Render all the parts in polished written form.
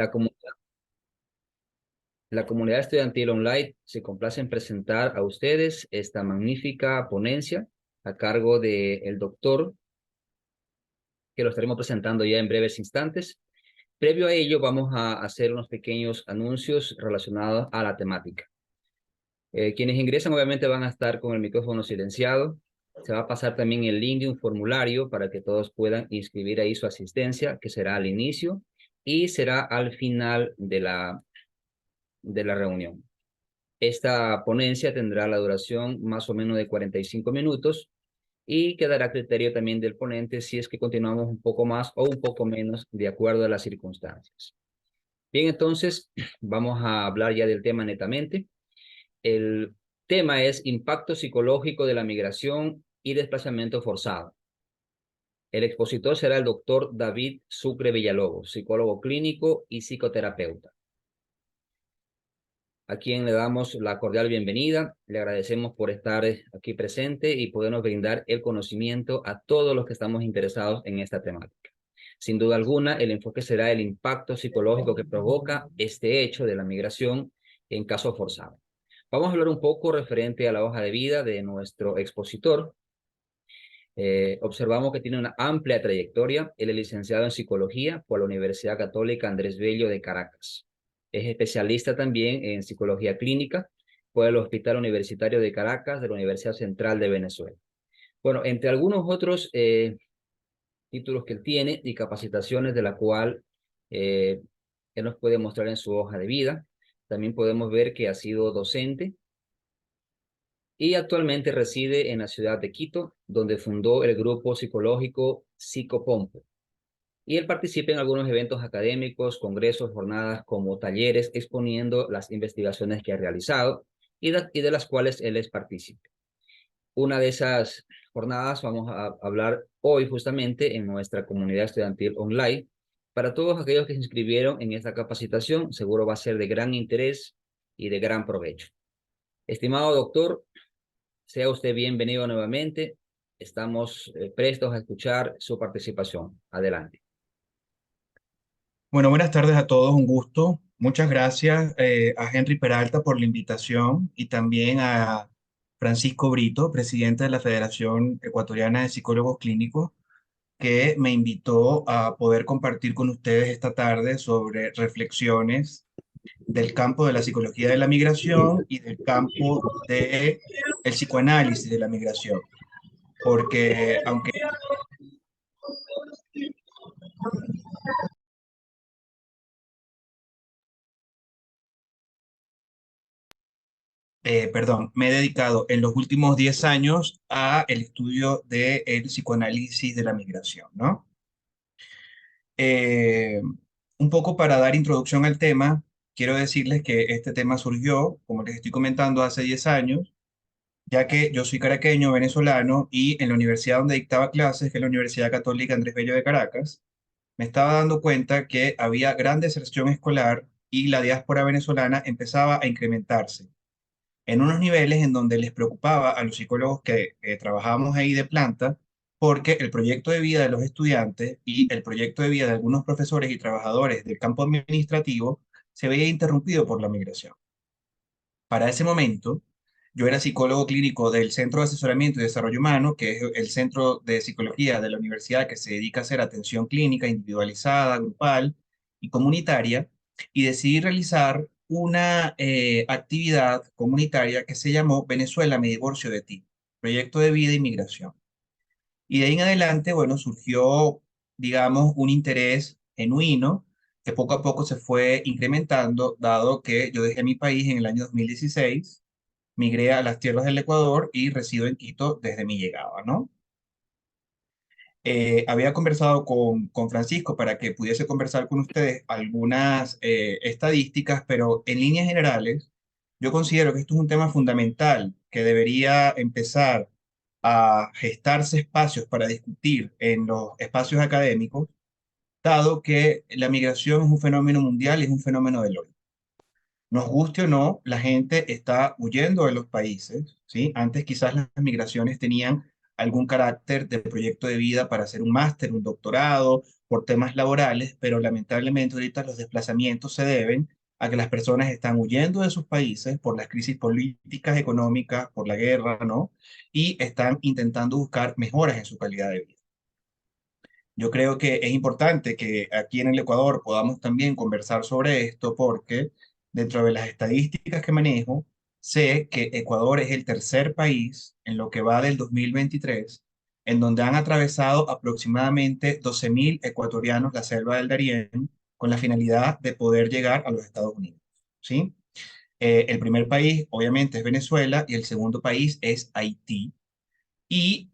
La, comu- la comunidad estudiantil online se complace en presentar a ustedes esta magnífica ponencia a cargo del doctor, que lo estaremos presentando ya en breves instantes. Previo a ello, vamos a hacer unos pequeños anuncios relacionados a la temática. Quienes ingresan obviamente van a estar con el micrófono silenciado. Se va a pasar también el link de un formulario para que todos puedan inscribir ahí su asistencia, que será al inicio y será al final de la reunión. Esta ponencia tendrá la duración más o menos de 45 minutos y quedará a criterio también del ponente si es que continuamos un poco más o un poco menos de acuerdo a las circunstancias. Bien, entonces vamos a hablar ya del tema netamente. El tema es impacto psicológico de la migración y desplazamiento forzado. El expositor será el doctor David Sucre Villalobos, psicólogo clínico y psicoterapeuta, a quien le damos la cordial bienvenida. Le agradecemos por estar aquí presente y podernos brindar el conocimiento a todos los que estamos interesados en esta temática. Sin duda alguna, el enfoque será el impacto psicológico que provoca este hecho de la migración en caso forzado. Vamos a hablar un poco referente a la hoja de vida de nuestro expositor. Observamos que tiene una amplia trayectoria. Él es licenciado en psicología por la Universidad Católica Andrés Bello de Caracas. Es especialista también en psicología clínica por el Hospital Universitario de Caracas de la Universidad Central de Venezuela. Bueno, entre algunos otros títulos que él tiene y capacitaciones de la cual eh, él nos puede mostrar en su hoja de vida. También podemos ver que ha sido docente y actualmente reside en la ciudad de Quito, donde fundó el grupo psicológico Psicopompo. Y él participa en algunos eventos académicos, congresos, jornadas como talleres, exponiendo las investigaciones que ha realizado y de las cuales él es partícipe. Una de esas jornadas vamos a hablar hoy justamente en nuestra comunidad estudiantil online. Para todos aquellos que se inscribieron en esta capacitación, seguro va a ser de gran interés y de gran provecho. Estimado doctor, sea usted bienvenido nuevamente. Estamos prestos a escuchar su participación. Adelante. Bueno, buenas tardes a todos, un gusto. Muchas gracias a Henry Peralta por la invitación y también a Francisco Brito, presidente de la Federación Ecuatoriana de Psicólogos Clínicos, que me invitó a poder compartir con ustedes esta tarde sobre reflexiones del campo de la psicología de la migración y del campo del psicoanálisis de la migración. Porque aunque perdón, me he dedicado en los últimos 10 años a el estudio del psicoanálisis de la migración, ¿no? Eh, un poco para dar introducción al tema, quiero decirles que este tema surgió, como les estoy comentando, hace 10 años, ya que yo soy caraqueño, venezolano, y en la universidad donde dictaba clases, que es la Universidad Católica Andrés Bello de Caracas, me estaba dando cuenta que había gran deserción escolar y la diáspora venezolana empezaba a incrementarse en unos niveles en donde les preocupaba a los psicólogos que trabajábamos ahí de planta, porque el proyecto de vida de los estudiantes y el proyecto de vida de algunos profesores y trabajadores del campo administrativo se veía interrumpido por la migración. Para ese momento, yo era psicólogo clínico del Centro de Asesoramiento y Desarrollo Humano, que es el centro de psicología de la universidad que se dedica a hacer atención clínica individualizada, grupal y comunitaria, y decidí realizar una actividad comunitaria que se llamó Venezuela, me divorcio de ti, proyecto de vida y migración. Y de ahí en adelante, bueno, surgió, digamos, un interés genuino que poco a poco se fue incrementando, dado que yo dejé mi país en el año 2016, migré a las tierras del Ecuador y resido en Quito desde mi llegada, ¿no? Había conversado con Francisco para que pudiese conversar con ustedes algunas estadísticas, pero en líneas generales, yo considero que esto es un tema fundamental que debería empezar a gestarse espacios para discutir en los espacios académicos, dado que la migración es un fenómeno mundial y es un fenómeno del hoy. Nos guste o no, la gente está huyendo de los países, ¿sí? Antes quizás las migraciones tenían algún carácter de proyecto de vida para hacer un máster, un doctorado por temas laborales, pero lamentablemente ahorita los desplazamientos se deben a que las personas están huyendo de sus países por las crisis políticas, económicas, por la guerra, ¿no? Y están intentando buscar mejoras en su calidad de vida. Yo creo que es importante que aquí en el Ecuador podamos también conversar sobre esto porque dentro de las estadísticas que manejo, sé que Ecuador es el tercer país en lo que va del 2023 en donde han atravesado aproximadamente 12.000 ecuatorianos la selva del Darién con la finalidad de poder llegar a los Estados Unidos. ¿Sí? El primer país, obviamente, es Venezuela y el segundo país es Haití. Y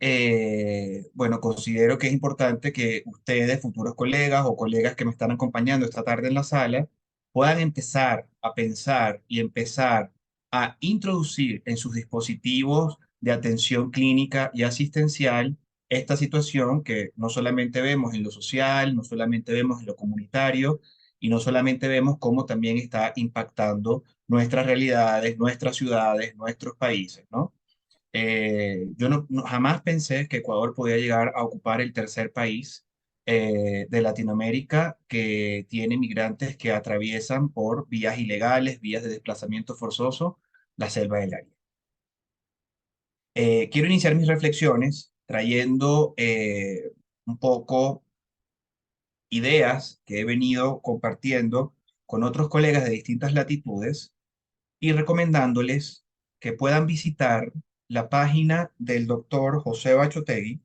bueno, considero que es importante que ustedes, futuros colegas o colegas que me están acompañando esta tarde en la sala, puedan empezar a pensar y empezar a introducir en sus dispositivos de atención clínica y asistencial esta situación que no solamente vemos en lo social, no solamente vemos en lo comunitario y no solamente vemos cómo también está impactando nuestras realidades, nuestras ciudades, nuestros países, ¿no? Yo jamás pensé que Ecuador podía llegar a ocupar el tercer país de Latinoamérica que tiene migrantes que atraviesan por vías ilegales, vías de desplazamiento forzoso, la selva del Darién. Quiero iniciar mis reflexiones trayendo un poco ideas que he venido compartiendo con otros colegas de distintas latitudes y recomendándoles que puedan visitar la página del doctor José Bachotegui.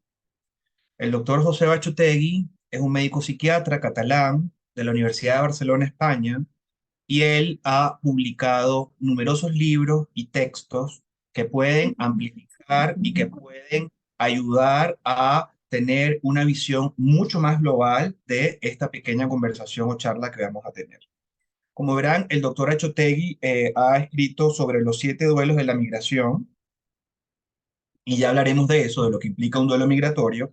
El doctor José Bachotegui es un médico psiquiatra catalán de la Universidad de Barcelona, España, y él ha publicado numerosos libros y textos que pueden amplificar y que pueden ayudar a tener una visión mucho más global de esta pequeña conversación o charla que vamos a tener. Como verán, el doctor Achotegui ha escrito sobre los 7 duelos de la migración, y ya hablaremos de eso, de lo que implica un duelo migratorio.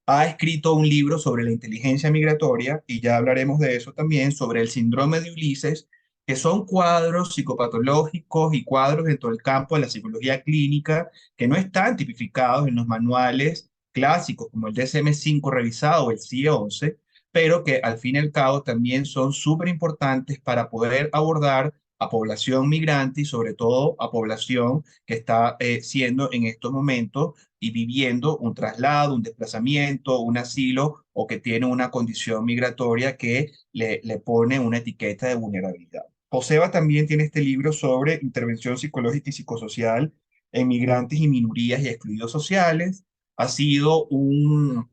Ha escrito un libro sobre la inteligencia migratoria, y ya hablaremos de eso también, sobre el síndrome de Ulises, que son cuadros psicopatológicos y cuadros dentro del campo de la psicología clínica que no están tipificados en los manuales clásicos como el DSM-5 revisado o el CIE-11, pero que al fin y al cabo también son súper importantes para poder abordar a población migrante y sobre todo a población que está siendo en estos momentos y viviendo un traslado, un desplazamiento, un asilo o que tiene una condición migratoria que le pone una etiqueta de vulnerabilidad. Joseba también tiene este libro sobre intervención psicológica y psicosocial en migrantes y minorías y excluidos sociales. Ha sido un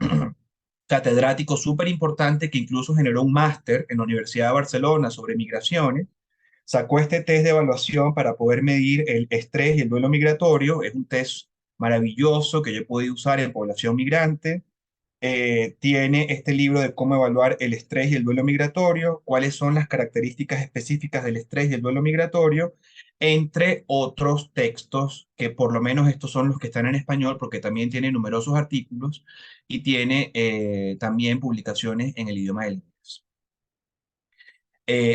catedrático súper importante que incluso generó un máster en la Universidad de Barcelona sobre migraciones. Sacó este test de evaluación para poder medir el estrés y el duelo migratorio. Es un test maravilloso que yo he podido usar en población migrante. Tiene este libro de cómo evaluar el estrés y el duelo migratorio, cuáles son las características específicas del estrés y el duelo migratorio, entre otros textos, que por lo menos estos son los que están en español, porque también tiene numerosos artículos y tiene también publicaciones en el idioma del inglés.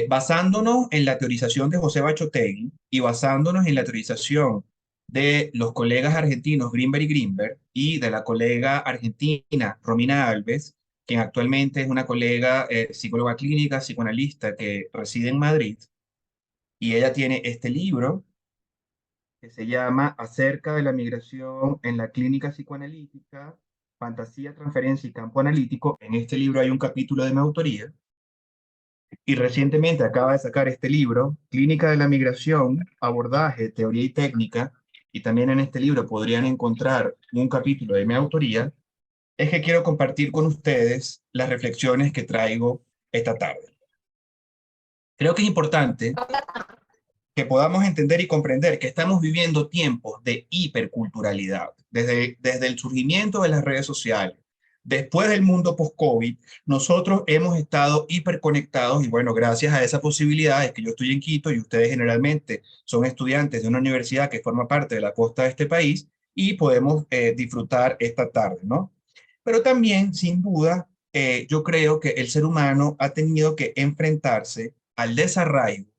Basándonos en la teorización de José Bachotegui y basándonos en la teorización de los colegas argentinos Grinberg y Grinberg y de la colega argentina Romina Alves, quien actualmente es una colega psicóloga clínica, psicoanalista que reside en Madrid, y ella tiene este libro que se llama Acerca de la migración en la clínica psicoanalítica, fantasía, transferencia y campo analítico. En este libro hay un capítulo de mi autoría. Y recientemente acaba de sacar este libro, Clínica de la Migración, Abordaje, Teoría y Técnica, y también en este libro podrían encontrar un capítulo de mi autoría. Es que quiero compartir con ustedes las reflexiones que traigo esta tarde. Creo que es importante que podamos entender y comprender que estamos viviendo tiempos de hiperculturalidad, desde el surgimiento de las redes sociales. Después del mundo post-COVID, nosotros hemos estado hiperconectados y bueno, gracias a esa posibilidad es que yo estoy en Quito y ustedes generalmente son estudiantes de una universidad que forma parte de la costa de este país y podemos disfrutar esta tarde, ¿no? Pero también, sin duda, yo creo que el ser humano ha tenido que enfrentarse al desarraigo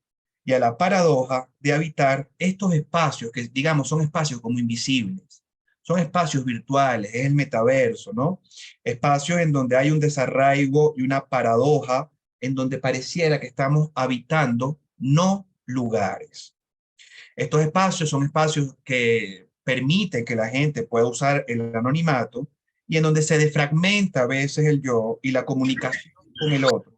y a la paradoja de habitar estos espacios que, digamos, son espacios como invisibles, son espacios virtuales, es el metaverso, ¿no? Espacios en donde hay un desarraigo y una paradoja, en donde pareciera que estamos habitando no lugares. Estos espacios son espacios que permiten que la gente pueda usar el anonimato y en donde se defragmenta a veces el yo y la comunicación con el otro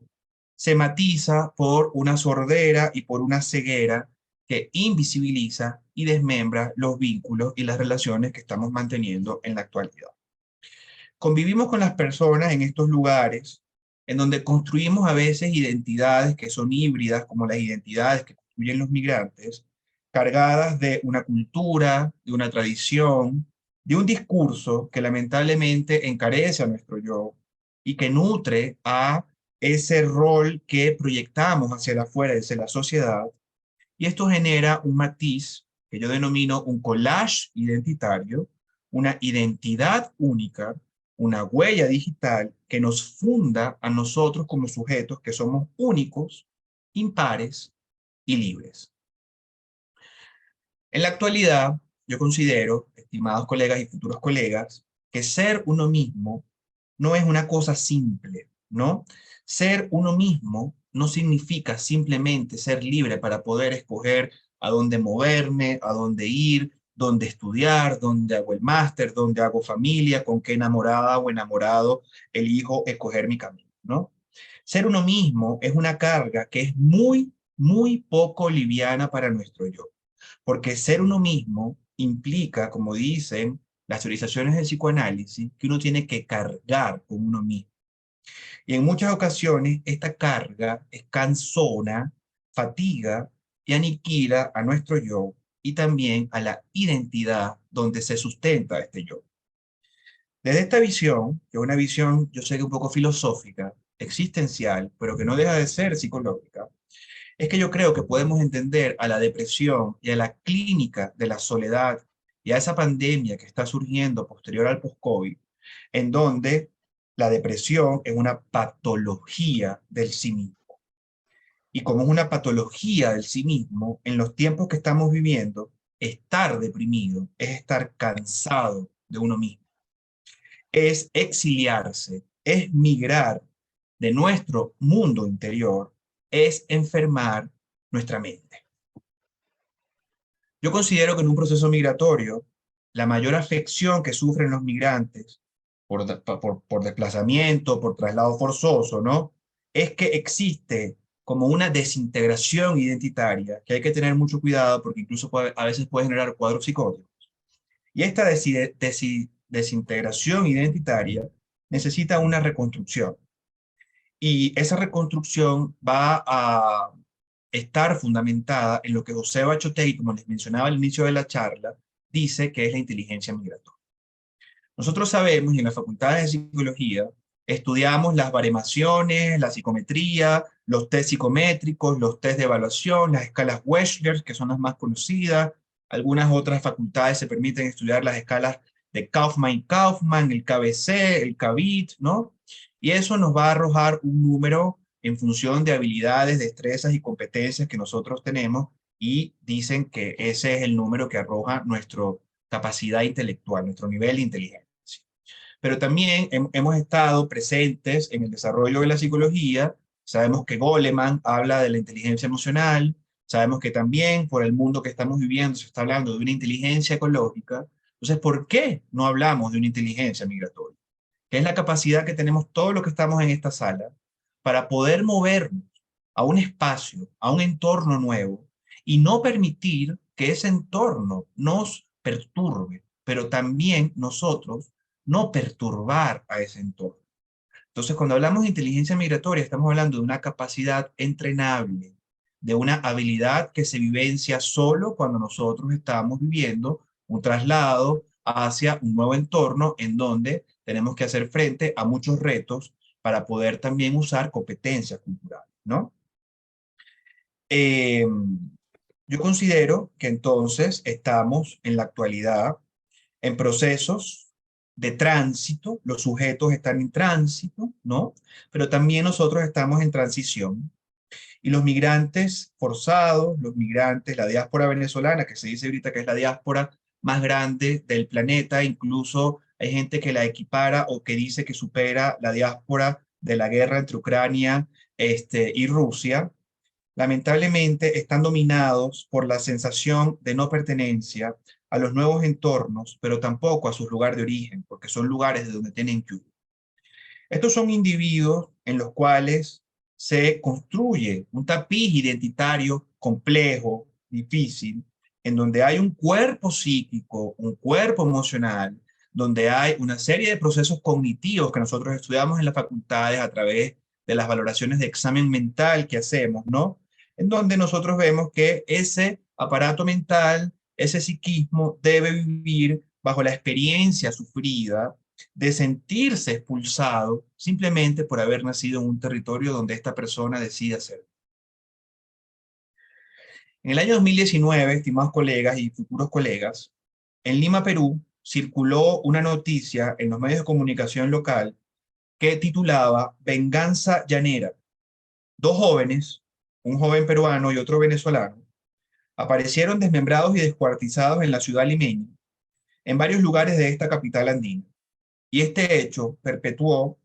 se matiza por una sordera y por una ceguera que invisibiliza y desmembra los vínculos y las relaciones que estamos manteniendo en la actualidad. Convivimos con las personas en estos lugares en donde construimos a veces identidades que son híbridas, como las identidades que construyen los migrantes, cargadas de una cultura, de una tradición, de un discurso que lamentablemente encarece a nuestro yo y que nutre a ese rol que proyectamos hacia el afuera, hacia la sociedad, y esto genera un matiz que yo denomino un collage identitario, una identidad única, una huella digital que nos funda a nosotros como sujetos que somos únicos, impares y libres. En la actualidad, yo considero, estimados colegas y futuros colegas, que ser uno mismo no es una cosa simple, ¿no? Ser uno mismo no significa simplemente ser libre para poder escoger a dónde moverme, a dónde ir, dónde estudiar, dónde hago el máster, dónde hago familia, con qué enamorada o enamorado elijo escoger mi camino, ¿no? Ser uno mismo es una carga que es muy, muy poco liviana para nuestro yo. Porque ser uno mismo implica, como dicen las teorizaciones del psicoanálisis, que uno tiene que cargar con uno mismo. Y en muchas ocasiones esta carga es cansona, fatiga y aniquila a nuestro yo y también a la identidad donde se sustenta este yo. Desde esta visión, que es una visión, yo sé que un poco filosófica, existencial, pero que no deja de ser psicológica, es que yo creo que podemos entender a la depresión y a la clínica de la soledad y a esa pandemia que está surgiendo posterior al post-COVID, en donde la depresión es una patología del sí mismo. Y como es una patología del sí mismo, en los tiempos que estamos viviendo, estar deprimido es estar cansado de uno mismo, es exiliarse, es migrar de nuestro mundo interior, es enfermar nuestra mente. Yo considero que en un proceso migratorio, la mayor afección que sufren los migrantes por desplazamiento, por traslado forzoso, ¿no? Es que existe como una desintegración identitaria, que hay que tener mucho cuidado porque incluso a veces puede generar cuadros psicóticos. Y esta desintegración identitaria necesita una reconstrucción. Y esa reconstrucción va a estar fundamentada en lo que José Bachotegui, como les mencionaba al inicio de la charla, dice que es la inteligencia migratoria. Nosotros sabemos, y en las facultades de psicología, estudiamos las baremaciones, la psicometría, los test psicométricos, los test de evaluación, las escalas Wechsler, que son las más conocidas. Algunas otras facultades se permiten estudiar las escalas de Kaufman, el KBC, el KBIT, ¿no? Y eso nos va a arrojar un número en función de habilidades, destrezas y competencias que nosotros tenemos y dicen que ese es el número que arroja nuestra capacidad intelectual, nuestro nivel de inteligencia. Pero también hemos estado presentes en el desarrollo de la psicología. Sabemos que Goleman habla de la inteligencia emocional, sabemos que también por el mundo que estamos viviendo se está hablando de una inteligencia ecológica. Entonces, ¿por qué no hablamos de una inteligencia migratoria? Que es la capacidad que tenemos todos los que estamos en esta sala para poder movernos a un espacio, a un entorno nuevo y no permitir que ese entorno nos perturbe, pero también nosotros no perturbar a ese entorno. Entonces, cuando hablamos de inteligencia migratoria, estamos hablando de una capacidad entrenable, de una habilidad que se vivencia solo cuando nosotros estamos viviendo un traslado hacia un nuevo entorno en donde tenemos que hacer frente a muchos retos para poder también usar competencias culturales, ¿no? Eh, yo considero que entonces estamos en la actualidad en procesos de tránsito, los sujetos están en tránsito, ¿no? Pero también nosotros estamos en transición. Y los migrantes forzados, los migrantes, la diáspora venezolana, que se dice ahorita que es la diáspora más grande del planeta. Incluso hay gente que la equipara o que dice que supera la diáspora de la guerra entre Ucrania, y Rusia. Lamentablemente están dominados por la sensación de no pertenencia a los nuevos entornos, pero tampoco a su lugar de origen, porque son lugares de donde tienen que huir. Estos son individuos en los cuales se construye un tapiz identitario complejo, difícil, en donde hay un cuerpo psíquico, un cuerpo emocional, donde hay una serie de procesos cognitivos que nosotros estudiamos en las facultades a través de las valoraciones de examen mental que hacemos, ¿no? En donde nosotros vemos que ese aparato mental, ese psiquismo debe vivir bajo la experiencia sufrida de sentirse expulsado simplemente por haber nacido en un territorio donde esta persona decide hacerlo. En el año 2019, estimados colegas y futuros colegas, en Lima, Perú, circuló una noticia en los medios de comunicación local que titulaba Venganza Llanera. Dos jóvenes, un joven peruano y otro venezolano, aparecieron desmembrados y descuartizados en la ciudad limeña, en varios lugares de esta capital andina. Y este hecho perpetuó,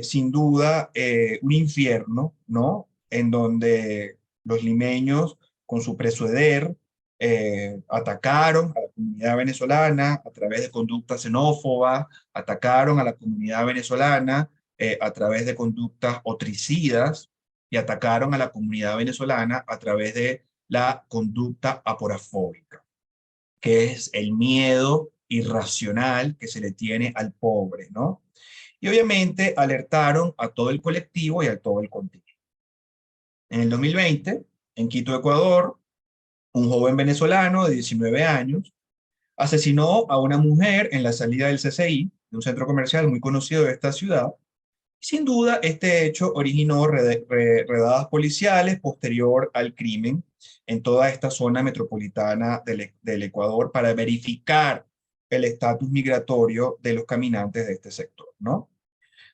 sin duda, un infierno, ¿no? En donde los limeños, con su presueder, atacaron a la comunidad venezolana a través de conductas xenófobas, atacaron a la comunidad venezolana a través de conductas otricidas y atacaron a la comunidad venezolana a través de la conducta aporafóbica, que es el miedo irracional que se le tiene al pobre, ¿no? Y obviamente alertaron a todo el colectivo y a todo el continente. En el 2020, en Quito, Ecuador, un joven venezolano de 19 años asesinó a una mujer en la salida del CCI, de un centro comercial muy conocido de esta ciudad. Sin duda, este hecho originó redadas policiales posterior al crimen en toda esta zona metropolitana del Ecuador para verificar el estatus migratorio de los caminantes de este sector, ¿no?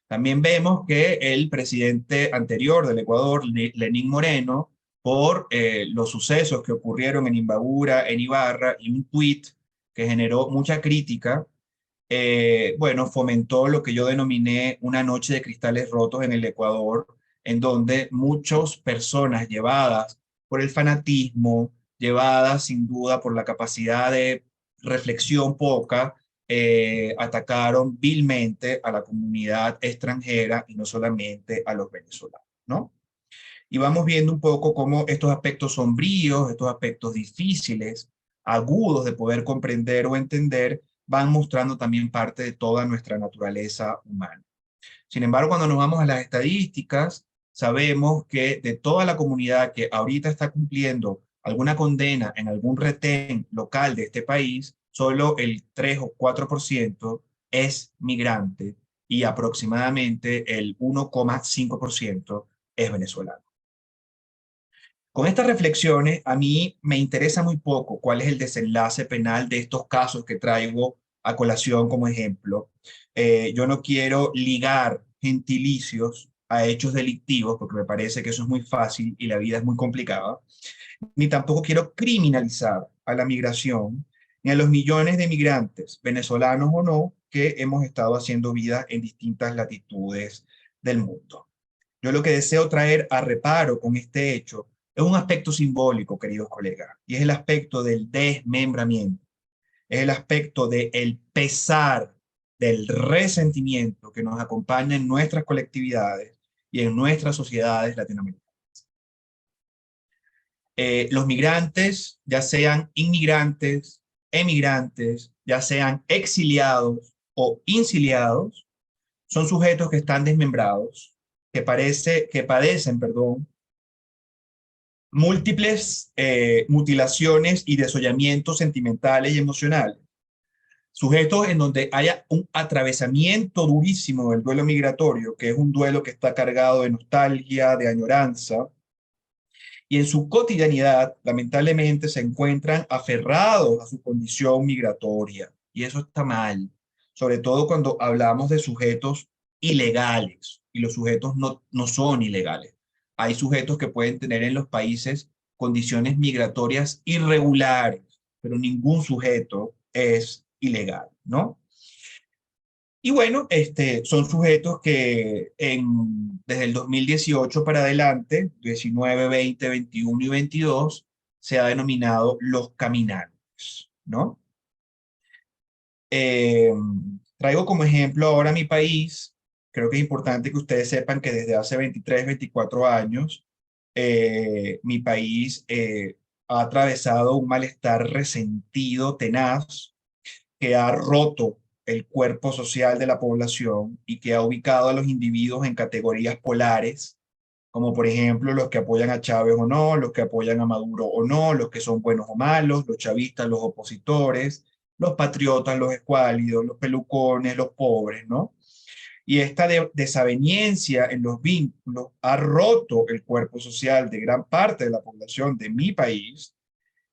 También vemos que el presidente anterior del Ecuador, Lenín Moreno, por los sucesos que ocurrieron en Imbabura, en Ibarra, y un tuit que generó mucha crítica, bueno, fomentó lo que yo denominé una noche de cristales rotos en el Ecuador, en donde muchas personas llevadas por el fanatismo, llevadas sin duda por la capacidad de reflexión poca, atacaron vilmente a la comunidad extranjera y no solamente a los venezolanos, ¿no? Y vamos viendo un poco cómo estos aspectos sombríos, estos aspectos difíciles, agudos de poder comprender o entender, van mostrando también parte de toda nuestra naturaleza humana. Sin embargo, cuando nos vamos a las estadísticas, sabemos que de toda la comunidad que ahorita está cumpliendo alguna condena en algún retén local de este país, solo el 3 o 4% es migrante y aproximadamente el 1,5% es venezolano. Con estas reflexiones, a mí me interesa muy poco cuál es el desenlace penal de estos casos que traigo a colación como ejemplo. Yo no quiero ligar gentilicios a hechos delictivos, porque me parece que eso es muy fácil y la vida es muy complicada, ni tampoco quiero criminalizar a la migración, ni a los millones de migrantes, venezolanos o no, que hemos estado haciendo vida en distintas latitudes del mundo. Yo lo que deseo traer a reparo con este hecho es un aspecto simbólico, queridos colegas, y es el aspecto del desmembramiento, es el aspecto del pesar, del resentimiento que nos acompaña en nuestras colectividades y en nuestras sociedades latinoamericanas. Los migrantes, ya sean inmigrantes, emigrantes, ya sean exiliados o insiliados, son sujetos que están desmembrados, que padecen, perdón, múltiples mutilaciones y desollamientos sentimentales y emocionales, sujetos en donde haya un atravesamiento durísimo del duelo migratorio, que es un duelo que está cargado de nostalgia, de añoranza, y en su cotidianidad, lamentablemente, se encuentran aferrados a su condición migratoria, y eso está mal, sobre todo cuando hablamos de sujetos ilegales, y los sujetos no son ilegales. Hay sujetos que pueden tener en los países condiciones migratorias irregulares, pero ningún sujeto es ilegal, ¿no? Y bueno, son sujetos que desde el 2018 para adelante, 19, 20, 21 y 22, se ha denominado los caminantes, ¿no? Eh, Traigo como ejemplo ahora mi país. Creo que es importante que ustedes sepan que desde hace 23, 24 años, mi país ha atravesado un malestar resentido, tenaz, que ha roto el cuerpo social de la población y que ha ubicado a los individuos en categorías polares, como por ejemplo los que apoyan a Chávez o no, los que apoyan a Maduro o no, los que son buenos o malos, los chavistas, los opositores, los patriotas, los escuálidos, los pelucones, los pobres, ¿no? Y esta desaveniencia en los vínculos ha roto el cuerpo social de gran parte de la población de mi país,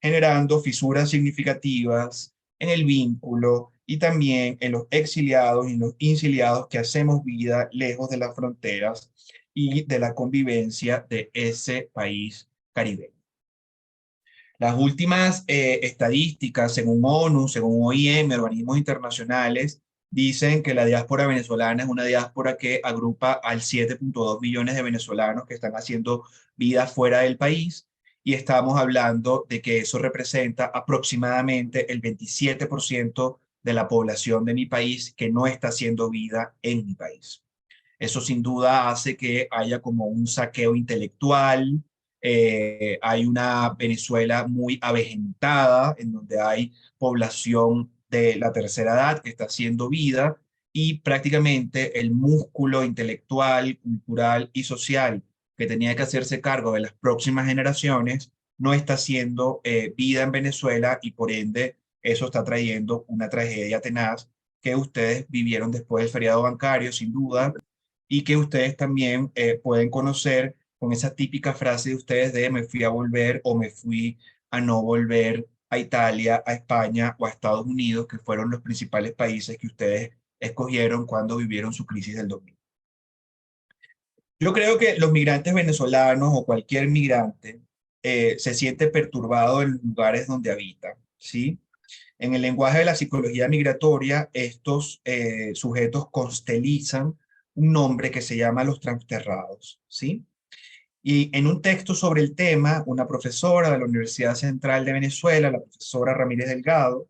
generando fisuras significativas en el vínculo y también en los exiliados y los insiliados que hacemos vida lejos de las fronteras y de la convivencia de ese país caribeño. Las últimas estadísticas, según ONU, según OIM, organismos internacionales, dicen que la diáspora venezolana es una diáspora que agrupa al 7.2 millones de venezolanos que están haciendo vida fuera del país, y estamos hablando de que eso representa aproximadamente el 27% de la población de mi país que no está haciendo vida en mi país. Eso sin duda hace que haya como un saqueo intelectual. Hay una Venezuela muy avejentada, en donde hay población de la tercera edad que está haciendo vida, y prácticamente el músculo intelectual, cultural y social que tenía que hacerse cargo de las próximas generaciones no está haciendo vida en Venezuela, y por ende eso está trayendo una tragedia tenaz que ustedes vivieron después del feriado bancario, sin duda, y que ustedes también pueden conocer con esa típica frase de ustedes de me fui a volver o me fui a no volver a Italia, a España o a Estados Unidos, que fueron los principales países que ustedes escogieron cuando vivieron su crisis del 2000. Yo creo que los migrantes venezolanos o cualquier migrante se siente perturbado en los lugares donde habita, ¿sí? En el lenguaje de la psicología migratoria, estos sujetos constelizan un nombre que se llama los transterrados, ¿sí? Y en un texto sobre el tema, una profesora de la Universidad Central de Venezuela, la profesora Ramírez Delgado,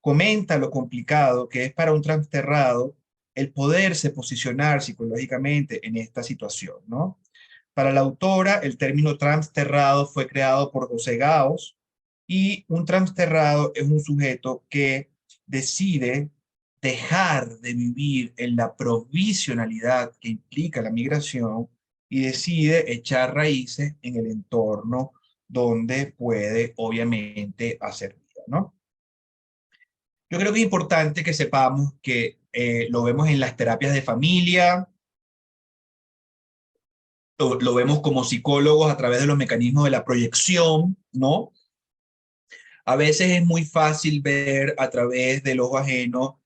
comenta lo complicado que es para un transterrado el poderse posicionar psicológicamente en esta situación, ¿no? Para la autora, el término transterrado fue creado por José Gaos, y un transterrado es un sujeto que decide dejar de vivir en la provisionalidad que implica la migración y decide echar raíces en el entorno donde puede, obviamente, hacer vida, ¿no? Yo creo que es importante que sepamos que lo vemos en las terapias de familia, lo vemos como psicólogos a través de los mecanismos de la proyección, ¿no? A veces es muy fácil ver a través del ojo ajeno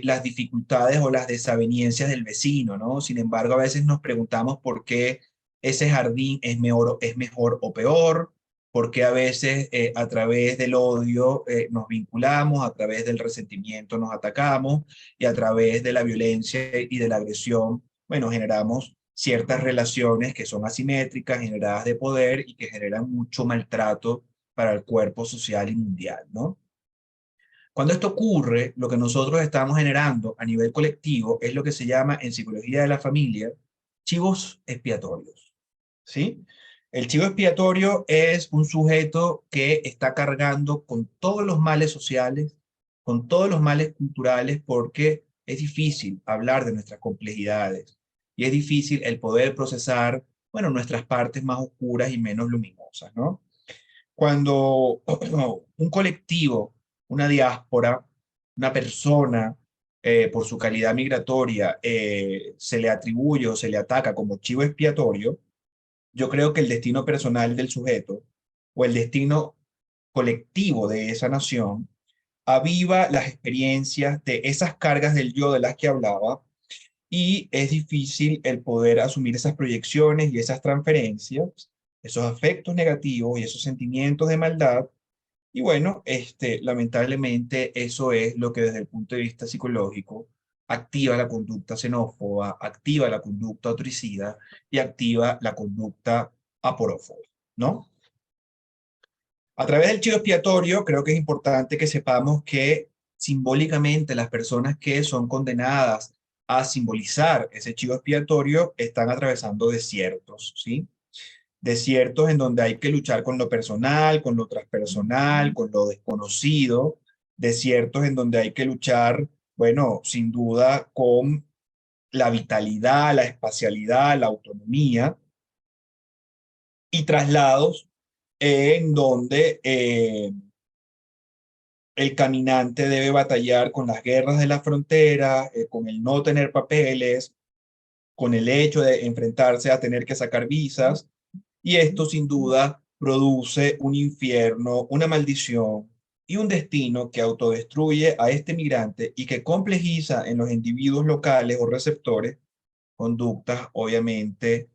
las dificultades o las desavenencias del vecino, ¿no? Sin embargo, a veces nos preguntamos por qué ese jardín es mejor o peor, por qué a veces a través del odio nos vinculamos, a través del resentimiento nos atacamos, y a través de la violencia y de la agresión, bueno, generamos ciertas relaciones que son asimétricas, generadas de poder y que generan mucho maltrato para el cuerpo social y mundial, ¿no? Cuando esto ocurre, lo que nosotros estamos generando a nivel colectivo es lo que se llama en psicología de la familia chivos expiatorios, ¿sí? El chivo expiatorio es un sujeto que está cargando con todos los males sociales, con todos los males culturales, porque es difícil hablar de nuestras complejidades y es difícil el poder procesar, bueno, nuestras partes más oscuras y menos luminosas, ¿no? Cuando un colectivo, una diáspora, una persona, por su calidad migratoria, se le atribuye o se le ataca como chivo expiatorio, yo creo que el destino personal del sujeto o el destino colectivo de esa nación aviva las experiencias de esas cargas del yo de las que hablaba, y es difícil el poder asumir esas proyecciones y esas transferencias, esos afectos negativos y esos sentimientos de maldad, Y bueno, lamentablemente eso es lo que desde el punto de vista psicológico activa la conducta xenófoba, activa la conducta autoricida y activa la conducta aporófoba, ¿no? A través del chivo expiatorio, creo que es importante que sepamos que simbólicamente las personas que son condenadas a simbolizar ese chivo expiatorio están atravesando desiertos, ¿sí? Desiertos en donde hay que luchar con lo personal, con lo transpersonal, con lo desconocido, desiertos en donde hay que luchar, bueno, sin duda, con la vitalidad, la espacialidad, la autonomía, y traslados en donde el caminante debe batallar con las guerras de la frontera, con el no tener papeles, con el hecho de enfrentarse a tener que sacar visas, y esto sin duda produce un infierno, una maldición y un destino que autodestruye a este migrante y que complejiza en los individuos locales o receptores conductas obviamente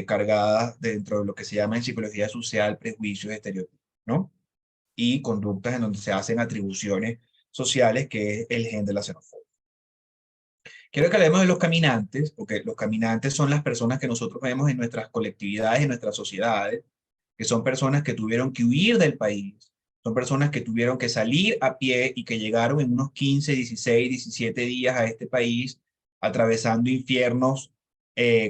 cargadas dentro de lo que se llama en psicología social prejuicios, estereotipos, ¿no? Y conductas en donde se hacen atribuciones sociales, que es el gen de la xenofobia. Quiero que hablemos de los caminantes, porque los caminantes son las personas que nosotros vemos en nuestras colectividades, en nuestras sociedades, que son personas que tuvieron que huir del país, son personas que tuvieron que salir a pie y que llegaron en unos 15, 16, 17 días a este país, atravesando infiernos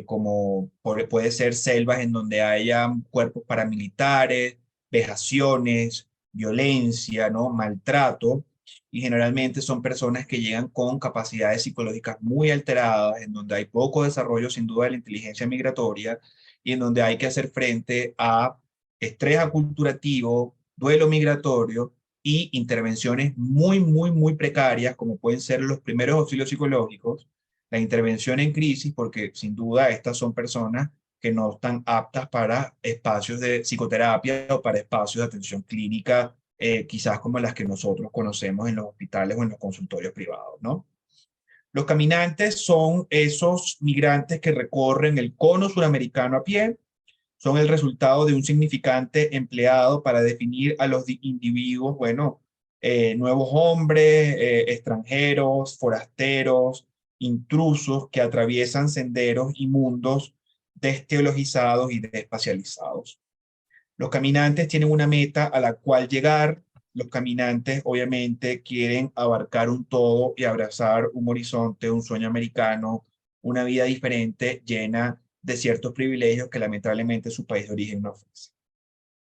como puede ser selvas en donde haya cuerpos paramilitares, vejaciones, violencia, ¿no? Maltrato, y generalmente son personas que llegan con capacidades psicológicas muy alteradas, en donde hay poco desarrollo sin duda de la inteligencia migratoria y en donde hay que hacer frente a estrés aculturativo, duelo migratorio y intervenciones muy, muy, muy precarias, como pueden ser los primeros auxilios psicológicos, la intervención en crisis, porque sin duda estas son personas que no están aptas para espacios de psicoterapia o para espacios de atención clínica, quizás como las que nosotros conocemos en los hospitales o en los consultorios privados, ¿no? Los caminantes son esos migrantes que recorren el cono suramericano a pie, son el resultado de un significante empleado para definir a los individuos, bueno, nuevos hombres, extranjeros, forasteros, intrusos que atraviesan senderos y mundos desteologizados y despacializados. Los caminantes tienen una meta a la cual llegar. Los caminantes obviamente quieren abarcar un todo y abrazar un horizonte, un sueño americano, una vida diferente llena de ciertos privilegios que lamentablemente su país de origen no ofrece.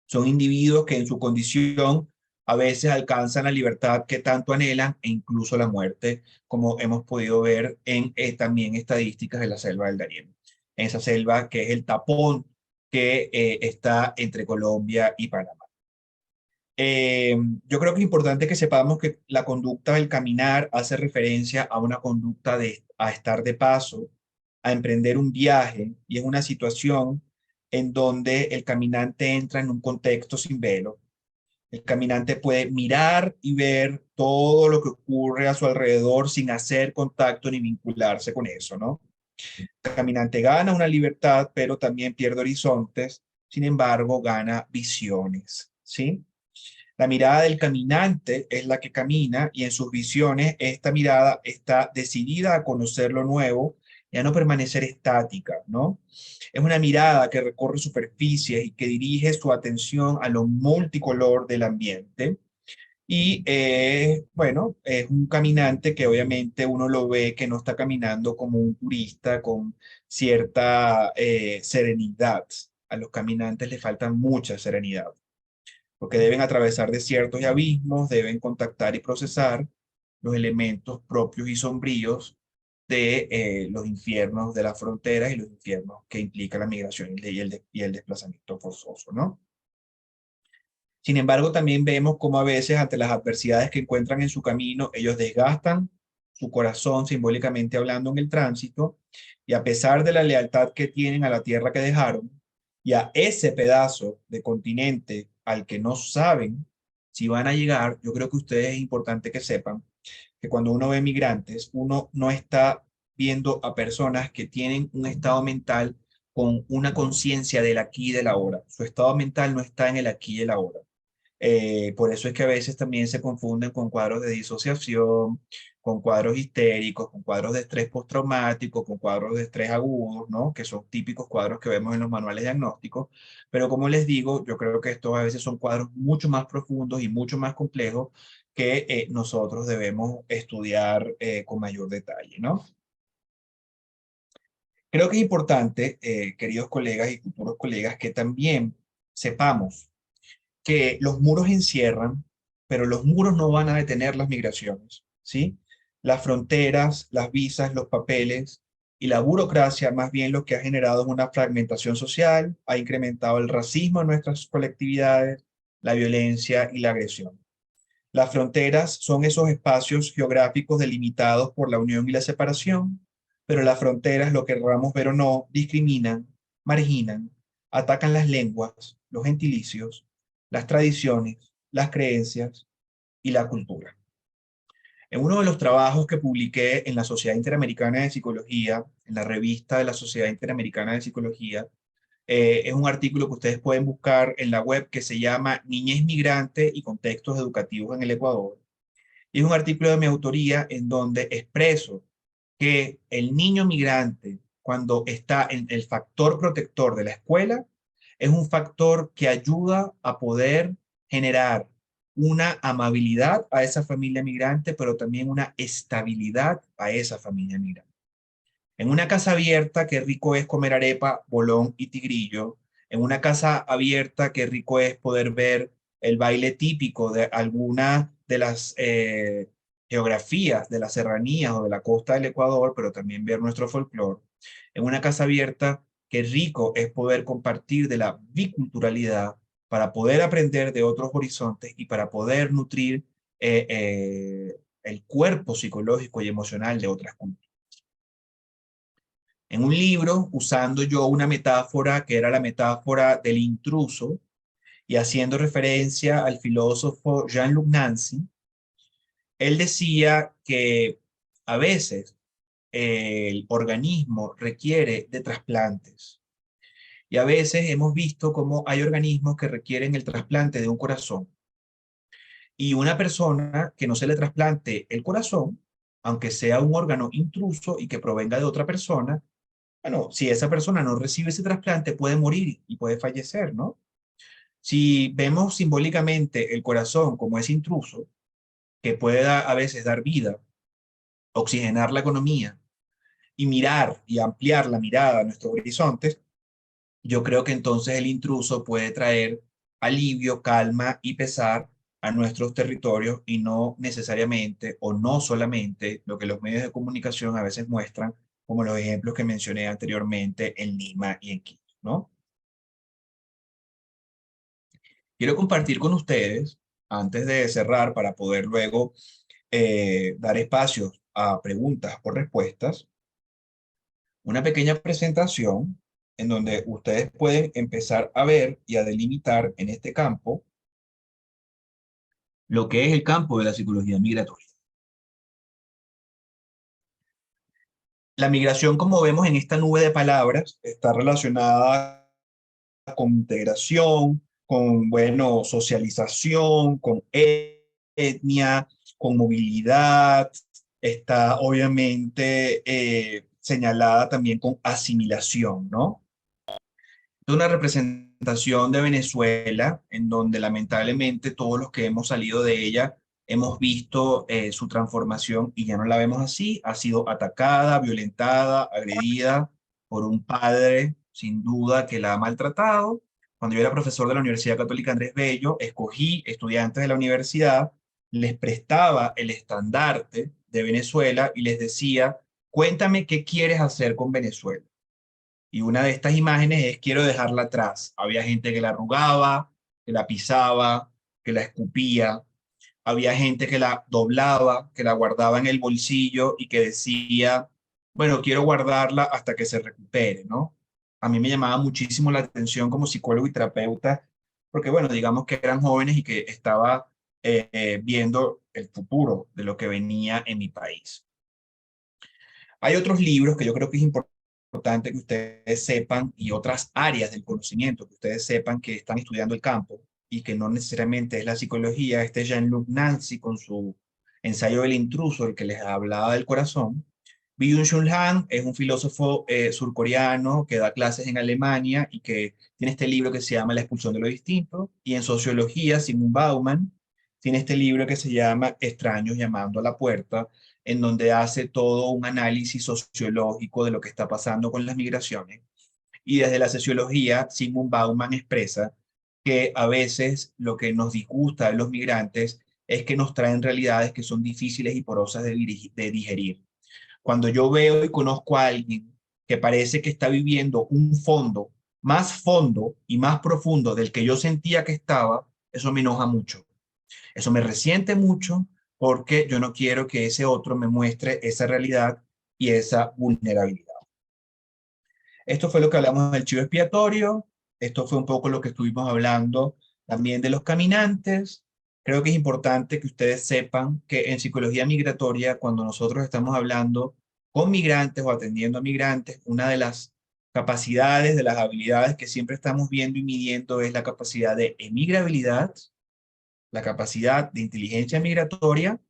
Son individuos que en su condición a veces alcanzan la libertad que tanto anhelan e incluso la muerte, como hemos podido ver en también estadísticas de la selva del Darién. Esa selva que es el tapón que está entre Colombia y Panamá. Eh, yo creo que es importante que sepamos que la conducta del caminar hace referencia a una conducta de a estar de paso, a emprender un viaje, y es una situación en donde el caminante entra en un contexto sin velo. El caminante puede mirar y ver todo lo que ocurre a su alrededor sin hacer contacto ni vincularse con eso, ¿no? El caminante gana una libertad, pero también pierde horizontes, sin embargo, gana visiones, ¿sí? La mirada del caminante es la que camina y en sus visiones esta mirada está decidida a conocer lo nuevo y a no permanecer estática, ¿no? Es una mirada que recorre superficies y que dirige su atención a lo multicolor del ambiente. Y bueno, es un caminante que obviamente uno lo ve que no está caminando como un turista con cierta serenidad. A los caminantes les falta mucha serenidad porque deben atravesar desiertos y abismos, deben contactar y procesar los elementos propios y sombríos de los infiernos de las fronteras y los infiernos que implica la migración y el desplazamiento forzoso, ¿no? Sin embargo, también vemos cómo a veces ante las adversidades que encuentran en su camino, ellos desgastan su corazón simbólicamente hablando en el tránsito, y a pesar de la lealtad que tienen a la tierra que dejaron y a ese pedazo de continente al que no saben si van a llegar, yo creo que ustedes es importante que sepan que cuando uno ve migrantes, uno no está viendo a personas que tienen un estado mental con una conciencia del aquí y del ahora. Su estado mental no está en el aquí y el ahora. Por eso es que a veces también se confunden con cuadros de disociación, con cuadros histéricos, con cuadros de estrés postraumático, con cuadros de estrés agudos, ¿no? Que son típicos cuadros que vemos en los manuales diagnósticos. Pero como les digo, yo creo que estos a veces son cuadros mucho más profundos y mucho más complejos que nosotros debemos estudiar con mayor detalle, ¿no? Creo que es importante, queridos colegas y futuros colegas, que también sepamos que los muros encierran, pero los muros no van a detener las migraciones, ¿sí? Las fronteras, las visas, los papeles y la burocracia más bien lo que ha generado es una fragmentación social, ha incrementado el racismo en nuestras colectividades, la violencia y la agresión. Las fronteras son esos espacios geográficos delimitados por la unión y la separación, pero las fronteras, lo querramos ver o no, discriminan, marginan, atacan las lenguas, los gentilicios, las tradiciones, las creencias y la cultura. En uno de los trabajos que publiqué en la Sociedad Interamericana de Psicología, en la revista de la Sociedad Interamericana de Psicología, es un artículo que ustedes pueden buscar en la web que se llama Niñez migrante y contextos educativos en el Ecuador. Y es un artículo de mi autoría en donde expreso que el niño migrante, cuando está en el factor protector de la escuela, es un factor que ayuda a poder generar una amabilidad a esa familia migrante, pero también una estabilidad a esa familia migrante. En una casa abierta, qué rico es comer arepa, bolón y tigrillo. En una casa abierta, qué rico es poder ver el baile típico de alguna de las geografías de las serranías o de la costa del Ecuador, pero también ver nuestro folclore. En una casa abierta, qué rico es poder compartir de la biculturalidad para poder aprender de otros horizontes y para poder nutrir el cuerpo psicológico y emocional de otras culturas. En un libro, usando yo una metáfora que era la metáfora del intruso y haciendo referencia al filósofo Jean-Luc Nancy, él decía que a veces el organismo requiere de trasplantes y a veces hemos visto cómo hay organismos que requieren el trasplante de un corazón y una persona que no se le trasplante el corazón, aunque sea un órgano intruso y que provenga de otra persona, bueno, si esa persona no recibe ese trasplante, puede morir y puede fallecer, ¿no? Si vemos simbólicamente el corazón como ese intruso, que puede a veces dar vida, oxigenar la economía y mirar y ampliar la mirada a nuestros horizontes, yo creo que entonces el intruso puede traer alivio, calma y pesar a nuestros territorios y no necesariamente o no solamente lo que los medios de comunicación a veces muestran, como los ejemplos que mencioné anteriormente en Lima y en Quito, ¿no? Quiero compartir con ustedes, antes de cerrar, para poder luego dar espacios a preguntas o respuestas, una pequeña presentación en donde ustedes pueden empezar a ver y a delimitar en este campo lo que es el campo de la psicología migratoria. La migración, como vemos en esta nube de palabras, está relacionada con integración, con, bueno, socialización, con etnia, con movilidad, está obviamente señalada también con asimilación, ¿no? Es una representación de Venezuela en donde lamentablemente todos los que hemos salido de ella hemos visto su transformación y ya no la vemos así. Ha sido atacada, violentada, agredida por un padre, sin duda, que la ha maltratado. Cuando yo era profesor de la Universidad Católica Andrés Bello, escogí estudiantes de la universidad, les prestaba el estandarte de Venezuela y les decía, cuéntame qué quieres hacer con Venezuela. Y una de estas imágenes es quiero dejarla atrás. Había gente que la arrugaba, que la pisaba, que la escupía. Había gente que la doblaba, que la guardaba en el bolsillo y que decía, bueno, quiero guardarla hasta que se recupere, ¿no? A mí me llamaba muchísimo la atención como psicólogo y terapeuta, porque bueno, digamos que eran jóvenes y que estaba viendo el futuro de lo que venía en mi país. Hay otros libros que yo creo que es importante que ustedes sepan y otras áreas del conocimiento que ustedes sepan que están estudiando el campo. y que no necesariamente es la psicología, este Jean-Luc Nancy con su ensayo del intruso, el que les hablaba del corazón. Byung-Chul Han es un filósofo surcoreano que da clases en Alemania y que tiene este libro que se llama La expulsión de lo distinto. Y en sociología, Sigmund Bauman tiene este libro que se llama Extraños llamando a la puerta, en donde hace todo un análisis sociológico de lo que está pasando con las migraciones. Y desde la sociología, Sigmund Bauman expresa que a veces lo que nos disgusta de los migrantes es que nos traen realidades que son difíciles y porosas de digerir. Cuando yo veo y conozco a alguien que parece que está viviendo un fondo y más profundo del que yo sentía que estaba, eso me enoja mucho. Eso me resiente mucho porque yo no quiero que ese otro me muestre esa realidad y esa vulnerabilidad. Esto fue lo que hablamos del chivo expiatorio. Esto fue un poco lo que estuvimos hablando también de los caminantes. Creo que es importante que ustedes sepan que en psicología migratoria, cuando nosotros estamos hablando con migrantes o atendiendo a migrantes, una de las capacidades, de las habilidades que siempre estamos viendo y midiendo es la capacidad de emigrabilidad, la capacidad de inteligencia migratoria.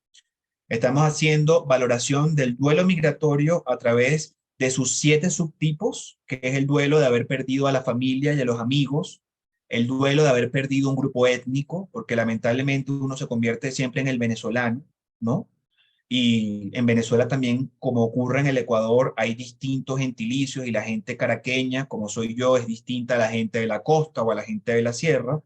Estamos haciendo valoración del duelo migratorio a través de sus 7 subtipos, que es el duelo de haber perdido a la familia y a los amigos, el duelo de haber perdido un grupo étnico, porque lamentablemente uno se convierte siempre en el venezolano, ¿no? Y en Venezuela también, como ocurre en el Ecuador, hay distintos gentilicios y la gente caraqueña, como soy yo, es distinta a la gente de la costa o a la gente de la sierra,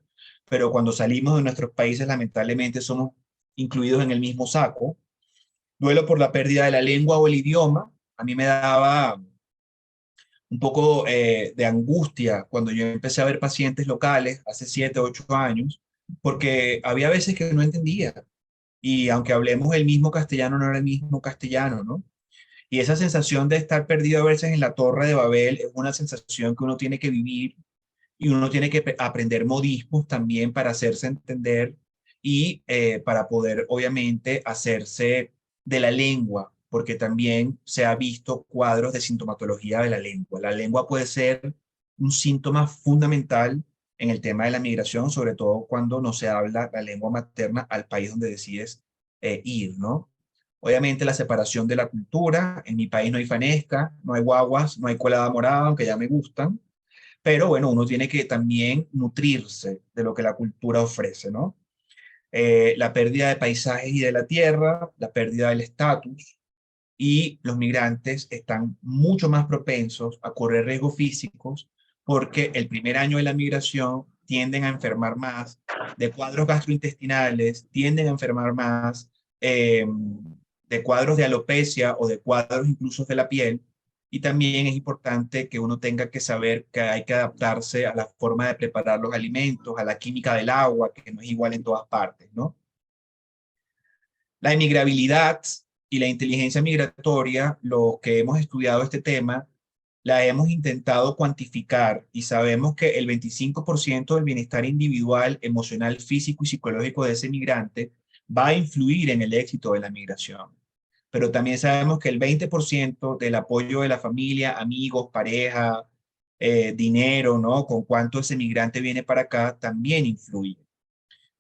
pero cuando salimos de nuestros países, lamentablemente somos incluidos en el mismo saco. Duelo por la pérdida de la lengua o el idioma. A mí me daba un poco de angustia cuando yo empecé a ver pacientes locales hace 7, 8 años, porque había veces que no entendía. Y aunque hablemos el mismo castellano, no era el mismo castellano, ¿no? Y esa sensación de estar perdido a veces en la Torre de Babel es una sensación que uno tiene que vivir y uno tiene que aprender modismos también para hacerse entender y para poder, obviamente, hacerse de la lengua, porque también se ha visto cuadros de sintomatología de la lengua. La lengua puede ser un síntoma fundamental en el tema de la migración, sobre todo cuando no se habla la lengua materna al país donde decides ir, ¿no? Obviamente la separación de la cultura, en mi país no hay fanesca, no hay guaguas, no hay colada morada, aunque ya me gustan, pero bueno, uno tiene que también nutrirse de lo que la cultura ofrece, ¿no? La pérdida de paisajes y de la tierra, la pérdida del estatus, y los migrantes están mucho más propensos a correr riesgos físicos porque el primer año de la migración tienden a enfermar más de cuadros gastrointestinales, tienden a enfermar más de cuadros de alopecia o de cuadros incluso de la piel. Y también es importante que uno tenga que saber que hay que adaptarse a la forma de preparar los alimentos, a la química del agua, que no es igual en todas partes, ¿no? La emigrabilidad y la inteligencia migratoria, los que hemos estudiado este tema, la hemos intentado cuantificar y sabemos que el 25% del bienestar individual, emocional, físico y psicológico de ese migrante va a influir en el éxito de la migración. Pero también sabemos que el 20% del apoyo de la familia, amigos, pareja, dinero, ¿no? Con cuánto ese migrante viene para acá, también influye.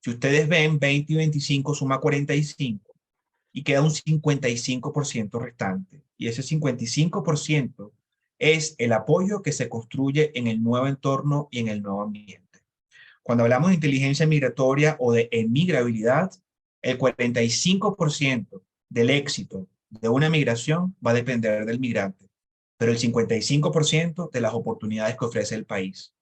Si ustedes ven, 20 y 25 suma 45 y queda un 55% restante. Y ese 55% es el apoyo que se construye en el nuevo entorno y en el nuevo ambiente. Cuando hablamos de inteligencia migratoria o de emigrabilidad, el 45% del éxito de una migración va a depender del migrante, pero el 55% de las oportunidades que ofrece el país.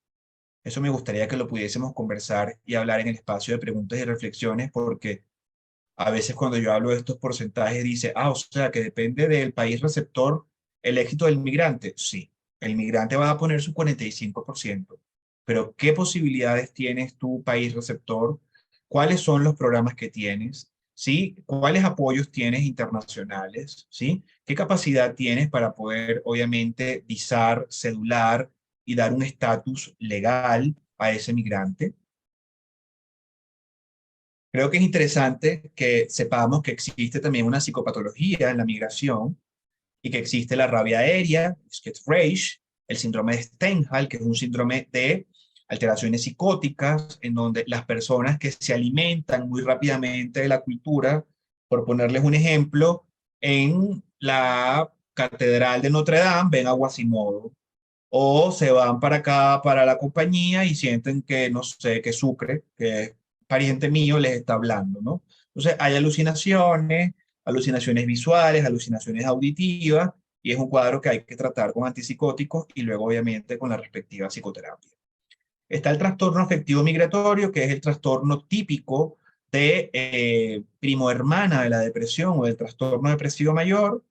Eso me gustaría que lo pudiésemos conversar y hablar en el espacio de preguntas y reflexiones, porque a veces cuando yo hablo de estos porcentajes dice, o sea, que depende del país receptor el éxito del migrante. Sí, el migrante va a poner su 45%, pero ¿qué posibilidades tienes tu país receptor? ¿Cuáles son los programas que tienes? ¿Sí? ¿Cuáles apoyos tienes internacionales? ¿Sí? ¿Qué capacidad tienes para poder, obviamente, visar, cedular y dar un estatus legal a ese migrante? Creo que es interesante que sepamos que existe también una psicopatología en la migración y que existe la rabia aérea, schizophrenia, el síndrome de Stendhal, que es un síndrome de alteraciones psicóticas, en donde las personas que se alimentan muy rápidamente de la cultura, por ponerles un ejemplo, en la Catedral de Notre Dame ven a Quasimodo, o se van para acá, para la compañía y sienten que, no sé, que Sucre, que es pariente mío, les está hablando, ¿no? Entonces hay alucinaciones, alucinaciones visuales, alucinaciones auditivas, y es un cuadro que hay que tratar con antipsicóticos y luego obviamente con la respectiva psicoterapia. Está el trastorno afectivo migratorio, que es el trastorno típico de primo hermana de la depresión o del trastorno depresivo mayor.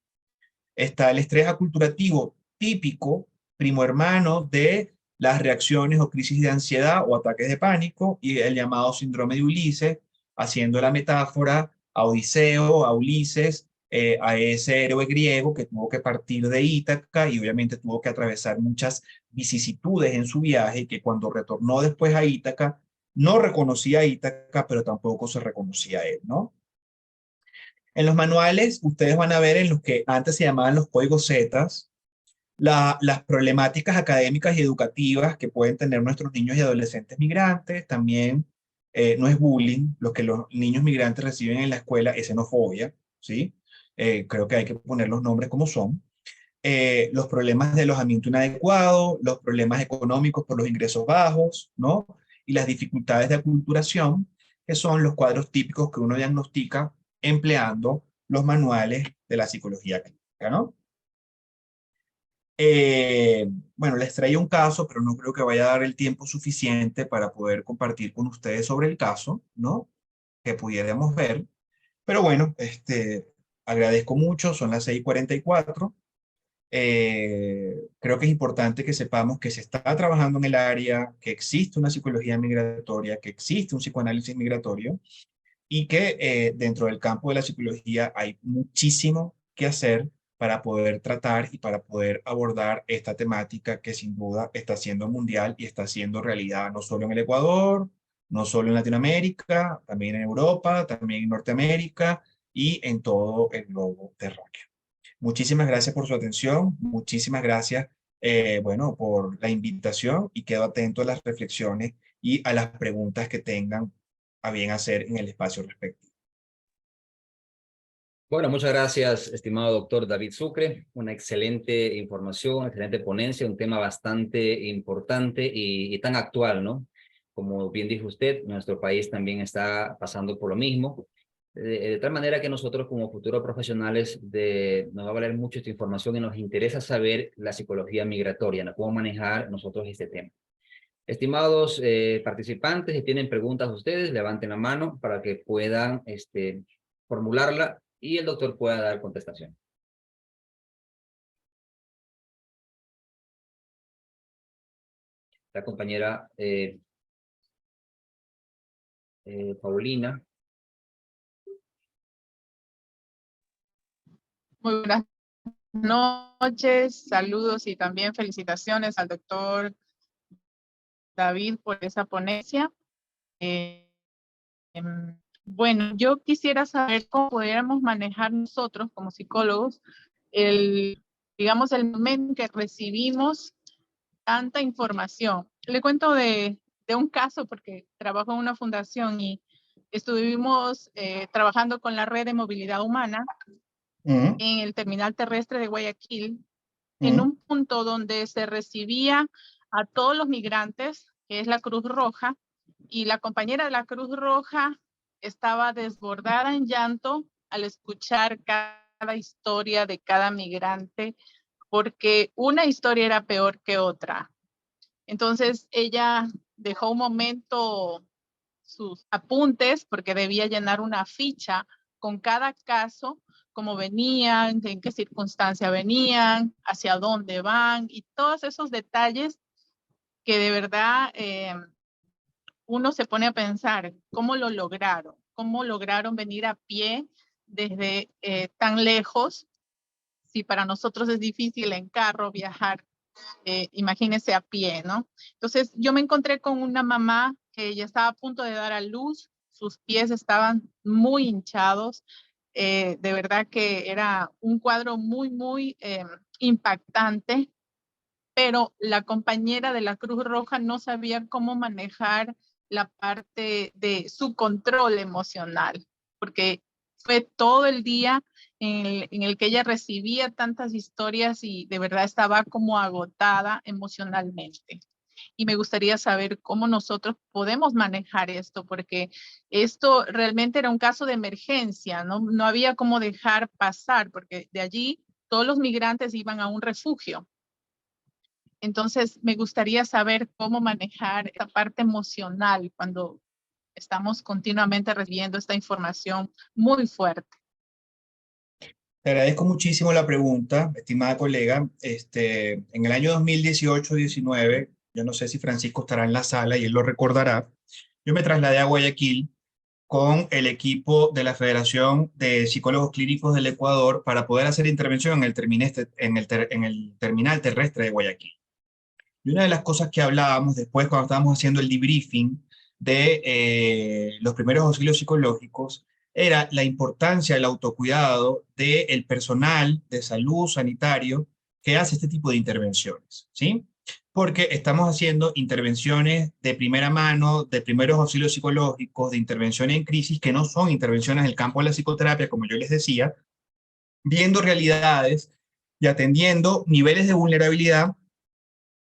Está el estrés aculturativo típico, primo hermano de las reacciones o crisis de ansiedad o ataques de pánico, y el llamado síndrome de Ulises, haciendo la metáfora a Odiseo, a Ulises, a ese héroe griego que tuvo que partir de Ítaca y obviamente tuvo que atravesar muchas vicisitudes en su viaje, y que cuando retornó después a Ítaca no reconocía a Ítaca, pero tampoco se reconocía a él, ¿no? En los manuales, ustedes van a ver en los que antes se llamaban los códigos Zetas, las problemáticas académicas y educativas que pueden tener nuestros niños y adolescentes migrantes. También no es bullying, lo que los niños migrantes reciben en la escuela es xenofobia, ¿sí? Creo que hay que poner los nombres como son. Los problemas de alojamiento inadecuado, los problemas económicos por los ingresos bajos, ¿no? Y las dificultades de aculturación, que son los cuadros típicos que uno diagnostica empleando los manuales de la psicología clínica, ¿no? Bueno, les traía un caso, pero no creo que vaya a dar el tiempo suficiente para poder compartir con ustedes sobre el caso, ¿no? Que pudiéramos ver. Pero bueno, agradezco mucho, son las 6:44. Creo que es importante que sepamos que se está trabajando en el área, que existe una psicología migratoria, que existe un psicoanálisis migratorio, y que dentro del campo de la psicología hay muchísimo que hacer para poder tratar y para poder abordar esta temática que sin duda está siendo mundial y está siendo realidad no solo en el Ecuador, no solo en Latinoamérica, también en Europa, también en Norteamérica y en todo el globo terráqueo. Muchísimas gracias por su atención, muchísimas gracias, bueno, por la invitación, y quedo atento a las reflexiones y a las preguntas que tengan a bien hacer en el espacio respectivo. Bueno, muchas gracias, estimado doctor David Sucre. Una excelente información, excelente ponencia, un tema bastante importante y tan actual, ¿no? Como bien dijo usted, nuestro país también está pasando por lo mismo. De tal manera que nosotros como futuros profesionales nos va a valer mucho esta información y nos interesa saber la psicología migratoria, ¿no? Cómo manejar nosotros este tema. Estimados participantes, si tienen preguntas ustedes, levanten la mano para que puedan formularla y el doctor pueda dar contestación. La compañera Paulina. Muy buenas noches, saludos y también felicitaciones al doctor David por esa ponencia. Bueno, yo quisiera saber cómo pudiéramos manejar nosotros como psicólogos digamos, el momento en que recibimos tanta información. Le cuento de un caso porque trabajo en una fundación y estuvimos trabajando con la red de movilidad humana en el terminal terrestre de Guayaquil, en un punto donde se recibía a todos los migrantes, que es la Cruz Roja, y la compañera de la Cruz Roja estaba desbordada en llanto al escuchar cada historia de cada migrante, porque una historia era peor que otra. Entonces ella dejó un momento sus apuntes porque debía llenar una ficha con cada caso, cómo venían, en qué circunstancia venían, hacia dónde van y todos esos detalles que de verdad uno se pone a pensar cómo lograron venir a pie desde tan lejos. Si para nosotros es difícil en carro viajar, imagínese a pie, ¿no? Entonces yo me encontré con una mamá que ya estaba a punto de dar a luz, sus pies estaban muy hinchados, de verdad que era un cuadro muy, muy impactante, pero la compañera de la Cruz Roja no sabía cómo manejar la parte de su control emocional, porque fue todo el día en el que ella recibía tantas historias y de verdad estaba como agotada emocionalmente. Y me gustaría saber cómo nosotros podemos manejar esto, porque esto realmente era un caso de emergencia, ¿no? No había cómo dejar pasar, porque de allí todos los migrantes iban a un refugio. Entonces, me gustaría saber cómo manejar esa parte emocional cuando estamos continuamente recibiendo esta información muy fuerte. Te agradezco muchísimo la pregunta, estimada colega. En el año 2018-19, yo no sé si Francisco estará en la sala y él lo recordará, yo me trasladé a Guayaquil con el equipo de la Federación de Psicólogos Clínicos del Ecuador para poder hacer intervención en el terminal terrestre de Guayaquil. Y una de las cosas que hablábamos después cuando estábamos haciendo el debriefing de los primeros auxilios psicológicos era la importancia del autocuidado del personal de salud sanitario que hace este tipo de intervenciones, ¿sí? Porque estamos haciendo intervenciones de primera mano, de primeros auxilios psicológicos, de intervención en crisis, que no son intervenciones en el campo de la psicoterapia, como yo les decía, viendo realidades y atendiendo niveles de vulnerabilidad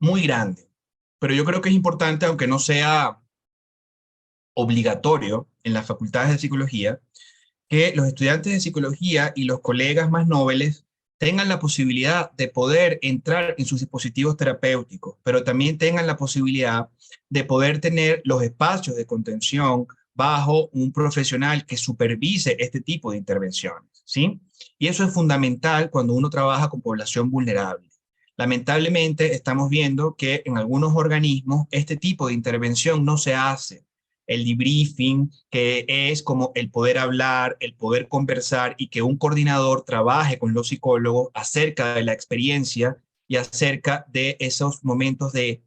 muy grande. Pero yo creo que es importante, aunque no sea obligatorio en las facultades de psicología, que los estudiantes de psicología y los colegas más nobles tengan la posibilidad de poder entrar en sus dispositivos terapéuticos, pero también tengan la posibilidad de poder tener los espacios de contención bajo un profesional que supervise este tipo de intervenciones, ¿sí? Y eso es fundamental cuando uno trabaja con población vulnerable. Lamentablemente estamos viendo que en algunos organismos este tipo de intervención no se hace. El debriefing, que es como el poder hablar, el poder conversar y que un coordinador trabaje con los psicólogos acerca de la experiencia y acerca de esos momentos de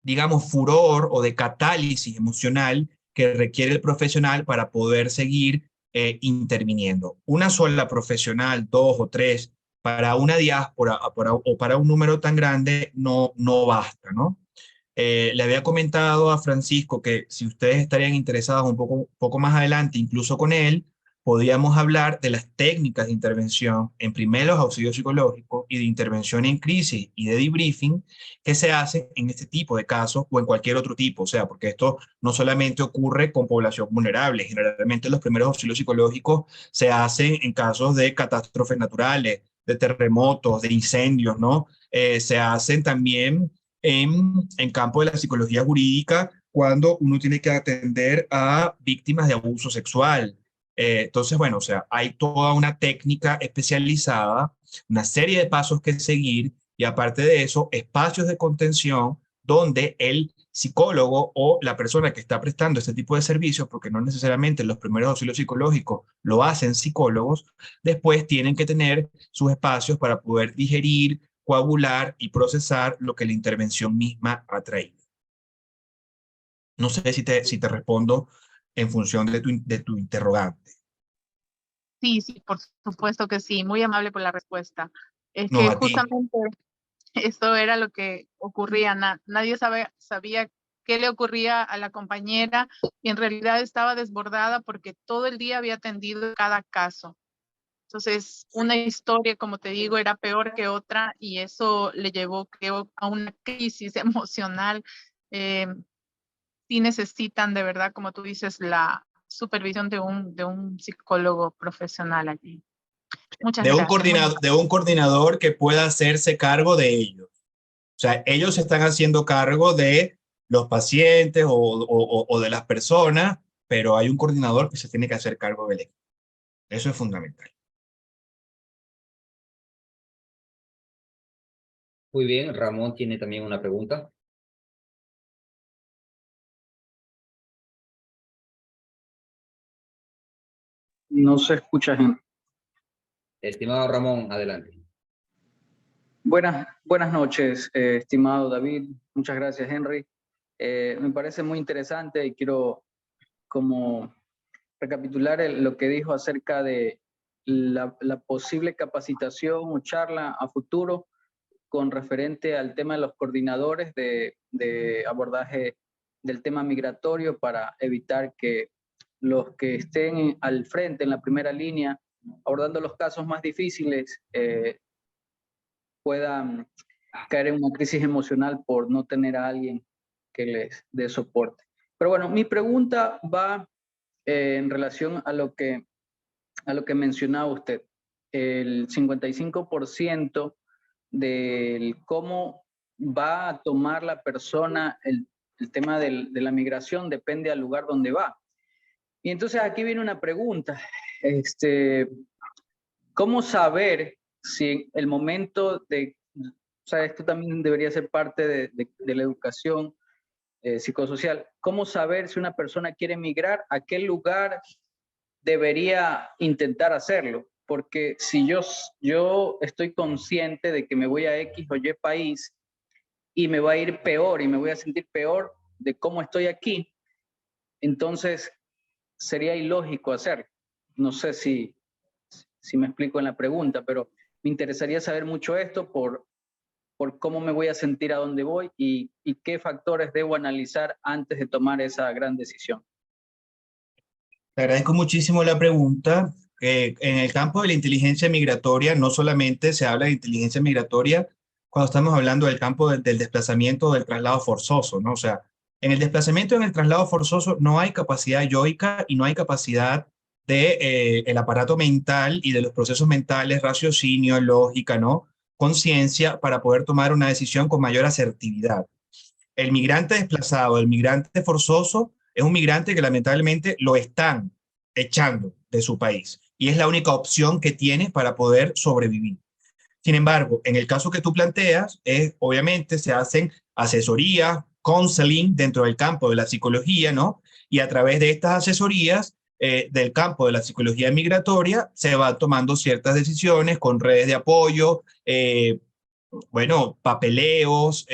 digamos, furor o de catálisis emocional que requiere el profesional para poder seguir interviniendo. Una sola profesional, dos o tres, para una diáspora o para un número tan grande no basta, ¿no? Le había comentado a Francisco que si ustedes estarían interesados poco más adelante, incluso con él, podíamos hablar de las técnicas de intervención en primeros auxilios psicológicos y de intervención en crisis y de debriefing que se hace en este tipo de casos o en cualquier otro tipo. O sea, porque esto no solamente ocurre con población vulnerable, generalmente los primeros auxilios psicológicos se hacen en casos de catástrofes naturales, de terremotos, de incendios, ¿no? Se hacen también en campo de la psicología jurídica cuando uno tiene que atender a víctimas de abuso sexual. Entonces, bueno, o sea, hay toda una técnica especializada, una serie de pasos que seguir y aparte de eso, espacios de contención donde el psicólogo o la persona que está prestando este tipo de servicios, porque no necesariamente los primeros auxilios psicológicos lo hacen psicólogos, después tienen que tener sus espacios para poder digerir, coagular y procesar lo que la intervención misma ha traído. No sé si te respondo en función de tu interrogante. Sí, sí, por supuesto que sí. Muy amable por la respuesta. Es No, que a ti. justamente esto era lo que ocurría. Nadie sabía qué le ocurría a la compañera y en realidad estaba desbordada porque todo el día había atendido cada caso. Entonces, una historia, como te digo, era peor que otra y eso le llevó, creo, a una crisis emocional. Eh, sí necesitan de verdad, como tú dices, la supervisión de un psicólogo profesional allí. Muchas gracias. Muy De un coordinador que pueda hacerse cargo de ellos. O sea, ellos se están haciendo cargo de los pacientes o de las personas, pero hay un coordinador que se tiene que hacer cargo del equipo. Eso es fundamental. Muy bien, Ramón tiene también una pregunta. No se escucha, Henry. Estimado Ramón, adelante. Buenas noches, estimado David. Muchas gracias, Henry. Me parece muy interesante y quiero como recapitular lo que dijo acerca de la posible capacitación o charla a futuro con referente al tema de los coordinadores de abordaje del tema migratorio para evitar que los que estén al frente, en la primera línea, abordando los casos más difíciles, puedan caer en una crisis emocional por no tener a alguien que les dé soporte. Pero bueno, mi pregunta va en relación a lo que mencionaba usted. El 55% del cómo va a tomar la persona el tema de la migración depende al lugar donde va. Y entonces aquí viene una pregunta. ¿Cómo saber si el momento de, o sea, esto también debería ser parte de la educación psicosocial, cómo saber si una persona quiere migrar, a qué lugar debería intentar hacerlo? Porque si yo estoy consciente de que me voy a X o Y país y me va a ir peor y me voy a sentir peor de cómo estoy aquí, entonces sería ilógico hacerlo. No sé si me explico en la pregunta, pero me interesaría saber mucho esto por cómo me voy a sentir a dónde voy y qué factores debo analizar antes de tomar esa gran decisión. Te agradezco muchísimo la pregunta. En el campo de la inteligencia migratoria, no solamente se habla de inteligencia migratoria cuando estamos hablando del campo del desplazamiento o del traslado forzoso, ¿no? O sea, en el desplazamiento, en el traslado forzoso, no hay capacidad yoica y no hay capacidad de el aparato mental y de los procesos mentales, raciocinio, lógica, ¿no? Conciencia, para poder tomar una decisión con mayor asertividad. El migrante desplazado, el migrante forzoso, es un migrante que lamentablemente lo están echando de su país y es la única opción que tiene para poder sobrevivir. Sin embargo, en el caso que tú planteas, obviamente se hacen asesorías, counseling dentro del campo de la psicología, ¿no? Y a través de estas asesorías del campo de la psicología migratoria se van tomando ciertas decisiones con redes de apoyo, bueno, papeleos,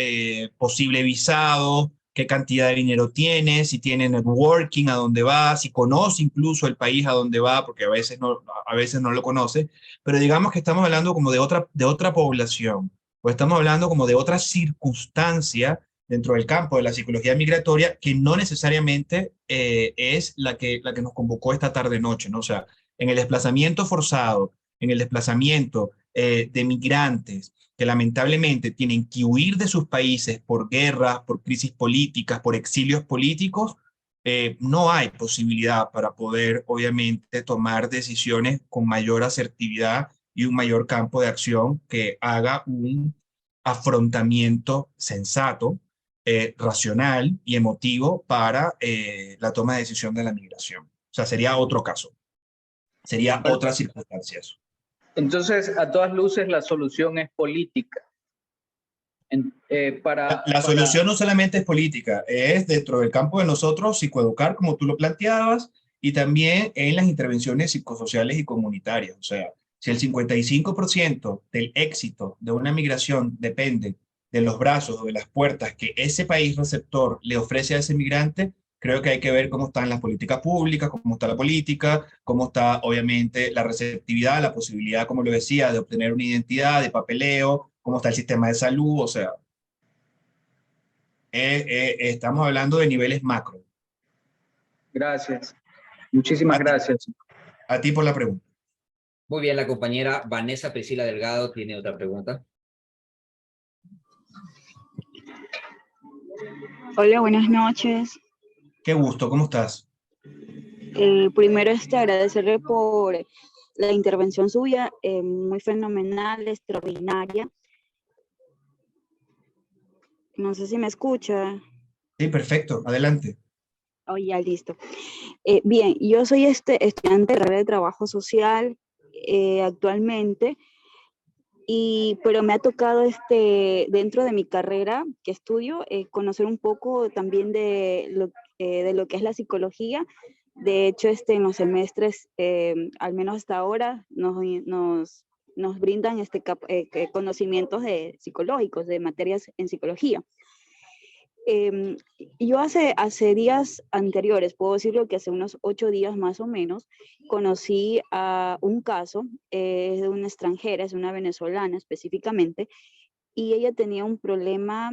posible visado, qué cantidad de dinero tiene, si tiene networking, a dónde va, si conoce incluso el país a dónde va, porque a veces no lo conoce, pero digamos que estamos hablando como de otra población, o estamos hablando como de otra circunstancia dentro del campo de la psicología migratoria que no necesariamente es la que nos convocó esta tarde-noche, ¿no? O sea, en el desplazamiento forzado, en el desplazamiento de migrantes, que lamentablemente tienen que huir de sus países por guerras, por crisis políticas, por exilios políticos, no hay posibilidad para poder, obviamente, tomar decisiones con mayor asertividad y un mayor campo de acción que haga un afrontamiento sensato, racional y emotivo para la toma de decisión de la migración. O sea, sería otro caso, sería otras circunstancias. Entonces, a todas luces, la solución es política. La solución no solamente es política, es dentro del campo de nosotros psicoeducar, como tú lo planteabas, y también en las intervenciones psicosociales y comunitarias. O sea, si el 55% del éxito de una migración depende de los brazos o de las puertas que ese país receptor le ofrece a ese migrante, creo que hay que ver cómo están las políticas públicas, cómo está la política, cómo está obviamente la receptividad, la posibilidad, como lo decía, de obtener una identidad, de papeleo, cómo está el sistema de salud, o sea, estamos hablando de niveles macro. Gracias. Muchísimas gracias. A ti por la pregunta. Muy bien, la compañera Vanessa Priscila Delgado tiene otra pregunta. Hola, buenas noches. Qué gusto, ¿cómo estás? Primero, agradecerle por la intervención suya, muy fenomenal, extraordinaria. No sé si me escucha. Sí, perfecto, adelante. Oh, ya, listo. Bien, yo soy estudiante de carrera de trabajo social actualmente, pero me ha tocado dentro de mi carrera que estudio conocer un poco también de lo que es la psicología. De hecho, en los semestres, al menos hasta ahora, nos brindan conocimientos psicológicos, de materias en psicología. Yo hace días anteriores, puedo decirlo que hace unos 8 días más o menos, conocí a un caso de una extranjera, es una venezolana específicamente, y ella tenía un problema,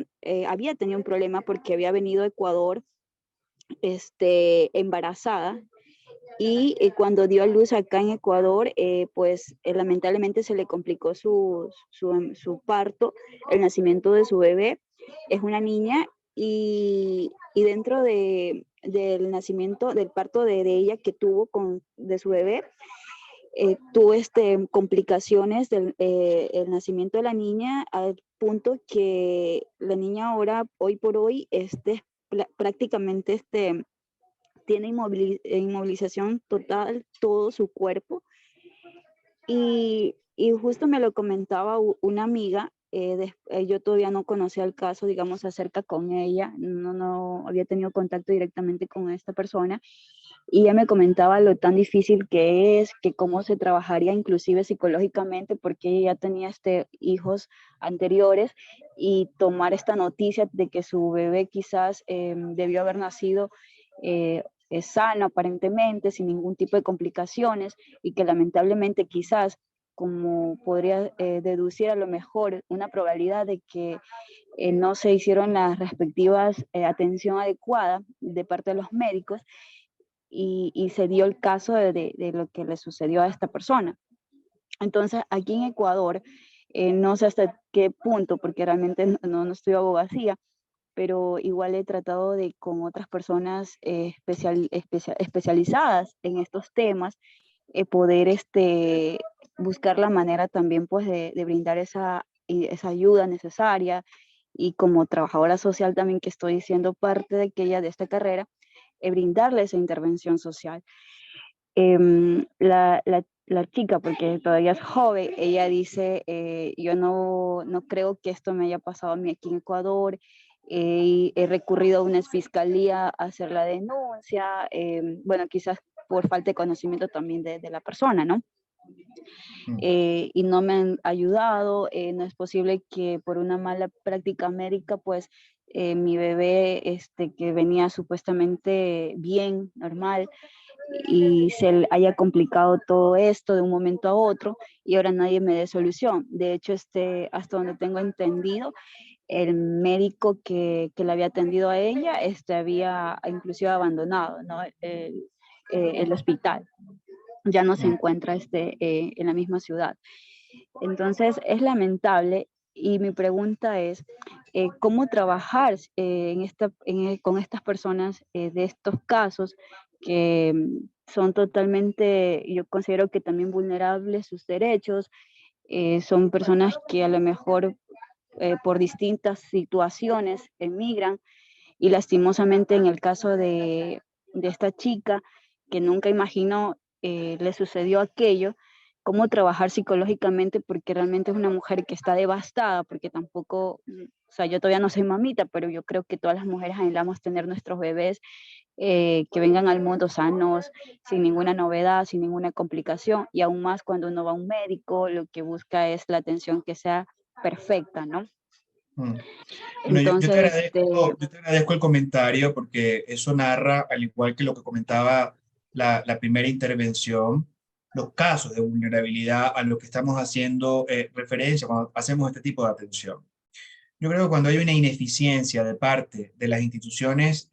había tenido un problema porque había venido a Ecuador embarazada y cuando dio a luz acá en Ecuador, pues lamentablemente se le complicó su parto, el nacimiento de su bebé. Es una niña y dentro del nacimiento, del parto de ella que tuvo de su bebé, tuvo complicaciones del el nacimiento de la niña al punto que la niña ahora, hoy por hoy, prácticamente tiene inmovilización total todo su cuerpo. Y justo me lo comentaba una amiga, yo todavía no conocía el caso, digamos, acerca con ella, no había tenido contacto directamente con esta persona, y ella me comentaba lo tan difícil que es, que cómo se trabajaría inclusive psicológicamente, porque ella ya tenía hijos anteriores, y tomar esta noticia de que su bebé quizás debió haber nacido sano aparentemente, sin ningún tipo de complicaciones, y que lamentablemente quizás, como podría deducir a lo mejor, una probabilidad de que no se hicieron las respectivas atención adecuada de parte de los médicos, y se dio el caso de lo que le sucedió a esta persona. Entonces, aquí en Ecuador, no sé hasta qué punto, porque realmente no estudio abogacía, pero igual he tratado de con otras personas especializadas en estos temas, poder buscar la manera también pues de brindar esa ayuda necesaria, y como trabajadora social también, que estoy siendo parte de esta carrera, brindarle esa intervención social. La chica, porque todavía es joven, ella dice, yo no creo que esto me haya pasado a mí aquí en Ecuador, he recurrido a una fiscalía a hacer la denuncia, bueno, quizás por falta de conocimiento también de la persona, ¿no? Y no me han ayudado, no es posible que por una mala práctica médica, pues mi bebé, que venía supuestamente bien, normal, y se haya complicado todo esto de un momento a otro, y ahora nadie me dé solución. De hecho, hasta donde tengo entendido, el médico que le había atendido a ella, había inclusive abandonado, ¿no? El hospital. Ya no se encuentra en la misma ciudad. Entonces, es lamentable, y mi pregunta es, ¿cómo trabajar con estas personas de estos casos que son totalmente, yo considero que también vulnerables sus derechos? Son personas que a lo mejor por distintas situaciones emigran, y lastimosamente en el caso de esta chica, que nunca imaginó, le sucedió aquello. Cómo trabajar psicológicamente, porque realmente es una mujer que está devastada, porque tampoco, o sea, yo todavía no soy mamita, pero yo creo que todas las mujeres anhelamos tener nuestros bebés que vengan al mundo sanos, sin ninguna novedad, sin ninguna complicación, y aún más cuando uno va a un médico, lo que busca es la atención que sea perfecta, ¿no? Mm. Bueno, Entonces, yo te agradezco el comentario, porque eso narra, al igual que lo que comentaba la primera intervención, los casos de vulnerabilidad a lo que estamos haciendo referencia cuando hacemos este tipo de atención. Yo creo que cuando hay una ineficiencia de parte de las instituciones,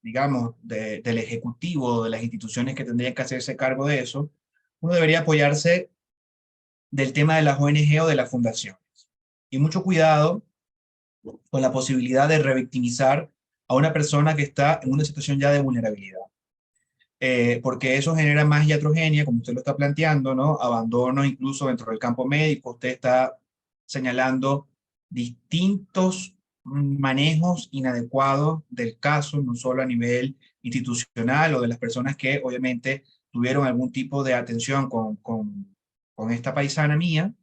digamos, del Ejecutivo, de las instituciones que tendrían que hacerse cargo de eso, uno debería apoyarse del tema de las ONG o de las fundaciones. Y mucho cuidado con la posibilidad de revictimizar a una persona que está en una situación ya de vulnerabilidad. Porque eso genera más iatrogenia, como usted lo está planteando, ¿no? Abandono incluso dentro del campo médico. Usted está señalando distintos manejos inadecuados del caso, no solo a nivel institucional o de las personas que obviamente tuvieron algún tipo de atención con esta paisana mía,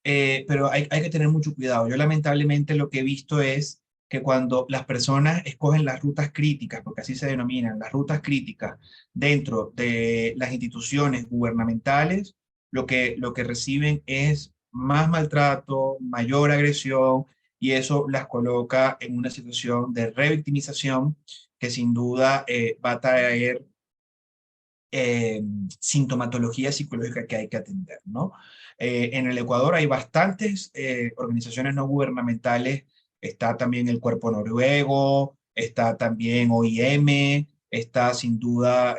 pero hay que tener mucho cuidado. Yo lamentablemente lo que he visto es que cuando las personas escogen las rutas críticas, porque así se denominan, las rutas críticas dentro de las instituciones gubernamentales, lo que reciben es más maltrato, mayor agresión, y eso las coloca en una situación de revictimización que sin duda va a traer sintomatología psicológica que hay que atender, ¿no? En el Ecuador hay bastantes organizaciones no gubernamentales, está también el Cuerpo Noruego, está también OIM, está sin duda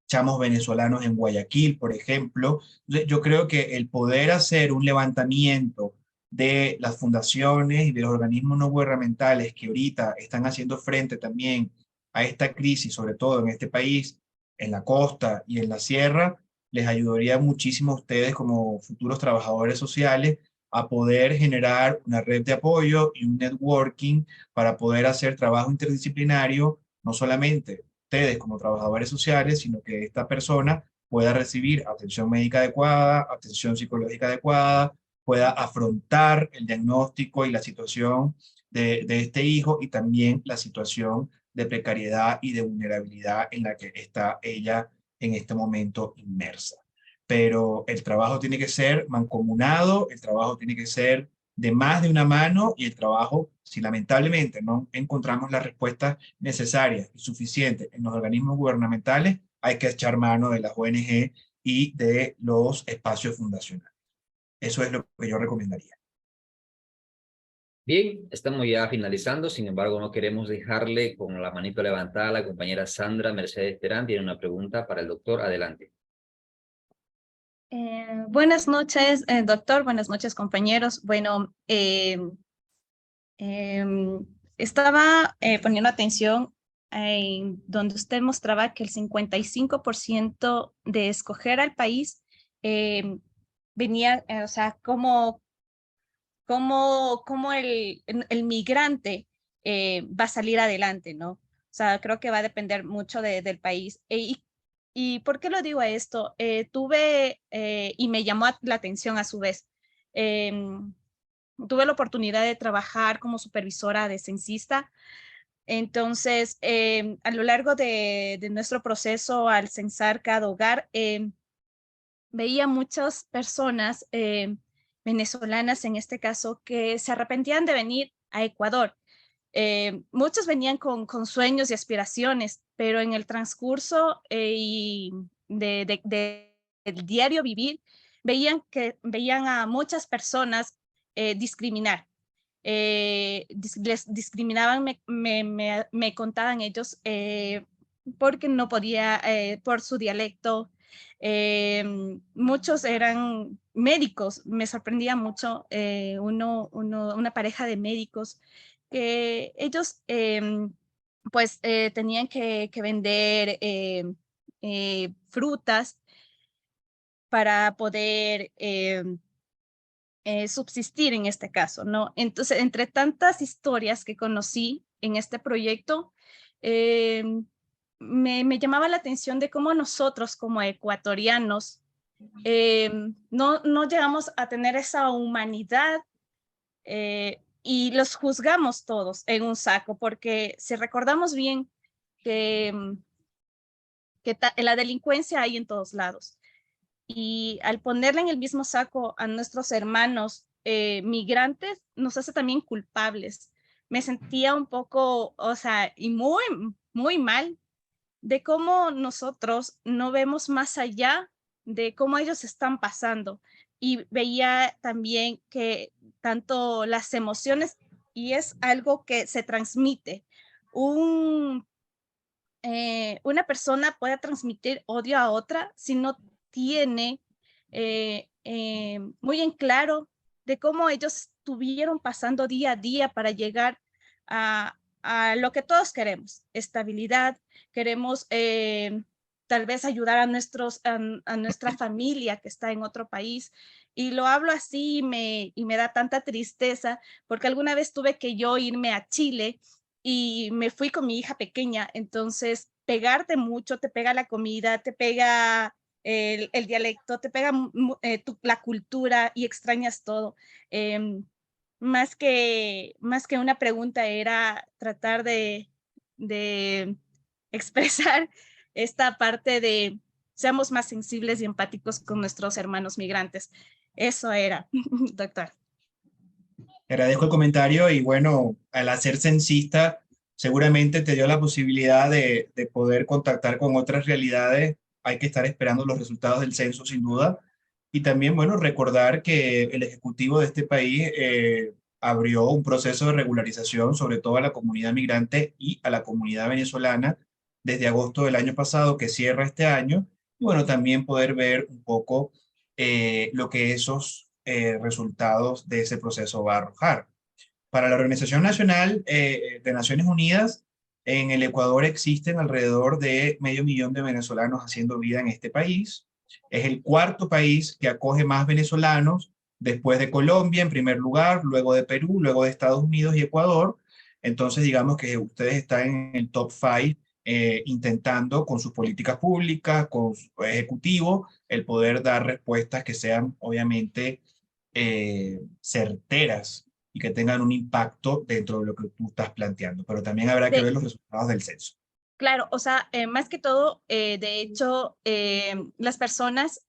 Chamos Venezolanos en Guayaquil, por ejemplo. Yo creo que el poder hacer un levantamiento de las fundaciones y de los organismos no gubernamentales que ahorita están haciendo frente también a esta crisis, sobre todo en este país, en la costa y en la sierra, les ayudaría muchísimo a ustedes como futuros trabajadores sociales a poder generar una red de apoyo y un networking para poder hacer trabajo interdisciplinario, no solamente ustedes como trabajadores sociales, sino que esta persona pueda recibir atención médica adecuada, atención psicológica adecuada, pueda afrontar el diagnóstico y la situación de este hijo y también la situación de precariedad y de vulnerabilidad en la que está ella en este momento inmersa. Pero el trabajo tiene que ser mancomunado, el trabajo tiene que ser de más de una mano y el trabajo, si lamentablemente no encontramos las respuestas necesarias y suficientes en los organismos gubernamentales, hay que echar mano de las ONG y de los espacios fundacionales. Eso es lo que yo recomendaría. Bien, estamos ya finalizando, sin embargo no queremos dejarle con la manito levantada. La compañera Sandra Mercedes Terán tiene una pregunta para el doctor. Adelante. Buenas noches, doctor. Buenas noches, compañeros. Bueno, estaba poniendo atención en donde usted mostraba que el 55% de escoger al país venía, o sea, como el migrante va a salir adelante, ¿no? O sea, creo que va a depender mucho del país. ¿Y por qué lo digo esto? Tuve, y me llamó la atención a su vez, tuve la oportunidad de trabajar como supervisora de censista. Entonces, a lo largo de nuestro proceso al censar cada hogar, veía muchas personas venezolanas, en este caso, que se arrepentían de venir a Ecuador. Muchos venían con sueños y aspiraciones, pero en el transcurso del diario vivir, veían a muchas personas discriminar. Les discriminaban, me contaban ellos, porque no podía, por su dialecto. Muchos eran médicos, me sorprendía mucho una pareja de médicos que ellos pues tenían que vender frutas para poder subsistir en este caso, ¿no? Entonces, entre tantas historias que conocí en este proyecto, me llamaba la atención de cómo nosotros como ecuatorianos no llegamos a tener esa humanidad y los juzgamos todos en un saco, porque si recordamos bien que la delincuencia hay en todos lados. Y al ponerle en el mismo saco a nuestros hermanos migrantes, nos hace también culpables. Me sentía un poco, o sea, y muy, muy mal de cómo nosotros no vemos más allá de cómo ellos están pasando. Y veía también que tanto las emociones, y es algo que se transmite, una persona puede transmitir odio a otra si no tiene muy en claro de cómo ellos estuvieron pasando día a día para llegar a lo que todos queremos, estabilidad, queremos tal vez ayudar a nuestra familia que está en otro país. Y lo hablo así y me da tanta tristeza porque alguna vez tuve que yo irme a Chile y me fui con mi hija pequeña. Entonces, pegarte mucho, te pega la comida, te pega el dialecto, te pega la cultura y extrañas todo. Más que una pregunta era tratar de expresar esta parte de seamos más sensibles y empáticos con nuestros hermanos migrantes. Eso era, doctor. Agradezco el comentario y bueno, al hacer censista, seguramente te dio la posibilidad de poder contactar con otras realidades hay que estar esperando los resultados del censo sin duda. Y también, bueno, recordar que el Ejecutivo de este país abrió un proceso de regularización, sobre todo a la comunidad migrante y a la comunidad venezolana, desde agosto del año pasado, que cierra este año. Y bueno, también poder ver un poco lo que esos resultados de ese proceso va a arrojar. Para la Organización Nacional de Naciones Unidas, en el Ecuador existen alrededor de 500.000 de venezolanos haciendo vida en este país. Es el cuarto país que acoge más venezolanos, después de Colombia en primer lugar, luego de Perú, luego de Estados Unidos y Ecuador. Entonces, digamos que ustedes están en el top 5 intentando con sus políticas públicas, con su ejecutivo, el poder dar respuestas que sean obviamente certeras y que tengan un impacto dentro de lo que tú estás planteando. Pero también habrá que ver los resultados del censo. Claro, o sea, más que todo, de hecho, las personas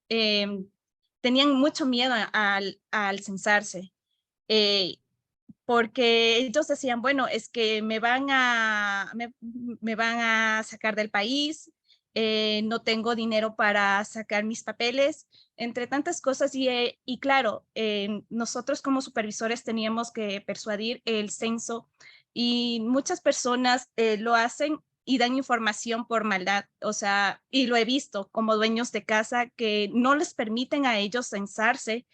tenían mucho miedo al censarse, porque ellos decían, bueno, es que me van a sacar del país, no tengo dinero para sacar mis papeles, entre tantas cosas. Y claro, nosotros como supervisores teníamos que persuadir el censo y muchas personas lo hacen y dan información por maldad, o sea, y lo he visto como dueños de casa que no les permiten a ellos censarse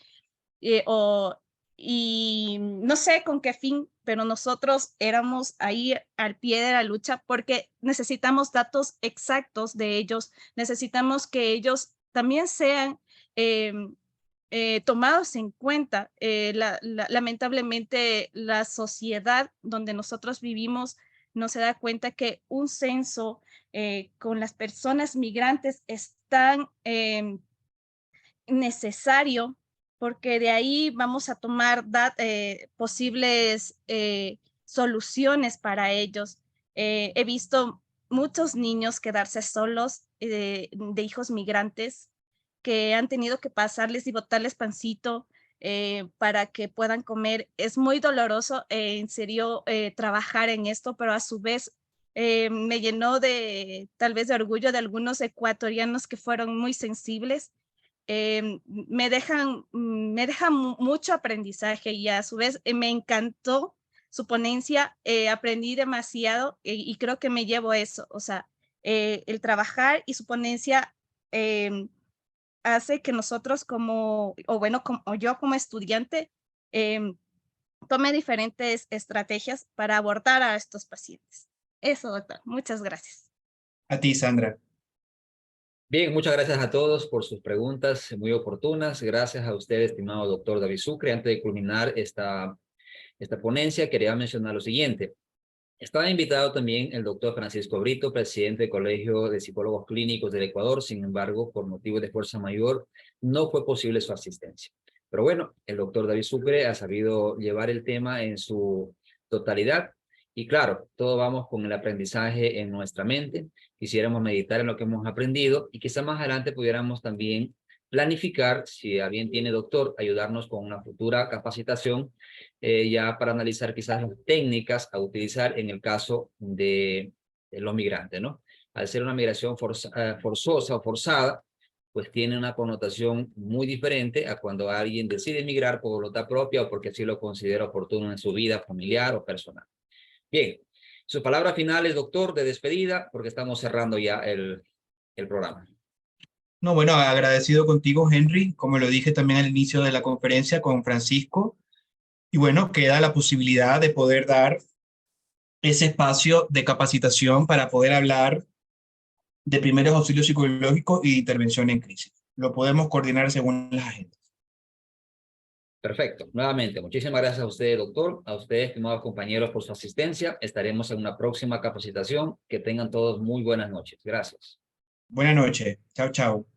y no sé con qué fin, pero nosotros éramos ahí al pie de la lucha porque necesitamos datos exactos de ellos, necesitamos que ellos también sean tomados en cuenta. Lamentablemente, la sociedad donde nosotros vivimos no se da cuenta que un censo con las personas migrantes es tan necesario, porque de ahí vamos a tomar posibles soluciones para ellos. He visto muchos niños quedarse solos de hijos migrantes que han tenido que pasarles y botarles pancito para que puedan comer. Es muy doloroso, en serio, trabajar en esto, pero a su vez me llenó tal vez de orgullo de algunos ecuatorianos que fueron muy sensibles. Me dejan mucho aprendizaje y a su vez me encantó su ponencia, aprendí demasiado y creo que me llevo eso, o sea, el trabajar y su ponencia hace que nosotros como yo como estudiante tome diferentes estrategias para abordar a estos pacientes. Eso, doctor. Muchas gracias. A ti, Sandra. Bien, muchas gracias a todos por sus preguntas muy oportunas. Gracias a usted, estimado doctor David Sucre. Antes de culminar esta ponencia, quería mencionar lo siguiente. Estaba invitado también el doctor Francisco Brito, presidente del Colegio de Psicólogos Clínicos del Ecuador. Sin embargo, por motivos de fuerza mayor, no fue posible su asistencia. Pero bueno, el doctor David Sucre ha sabido llevar el tema en su totalidad. Y claro, todos vamos con el aprendizaje en nuestra mente. Quisiéramos meditar en lo que hemos aprendido y quizá más adelante pudiéramos también planificar, si alguien tiene doctor, ayudarnos con una futura capacitación ya para analizar quizás las técnicas a utilizar en el caso de los migrantes, ¿no? Al ser una migración forzosa o forzada, pues tiene una connotación muy diferente a cuando alguien decide emigrar por voluntad propia o porque así lo considera oportuno en su vida familiar o personal. Bien, sus palabras finales, doctor, de despedida, porque estamos cerrando ya el programa. No, bueno, agradecido contigo, Henry, como lo dije también al inicio de la conferencia con Francisco. Y bueno, queda la posibilidad de poder dar ese espacio de capacitación para poder hablar de primeros auxilios psicológicos y de intervención en crisis. Lo podemos coordinar según las agendas. Perfecto. Nuevamente, muchísimas gracias a usted, doctor, a ustedes, estimados compañeros, por su asistencia. Estaremos en una próxima capacitación. Que tengan todos muy buenas noches. Gracias. Buenas noches. Chao, chao.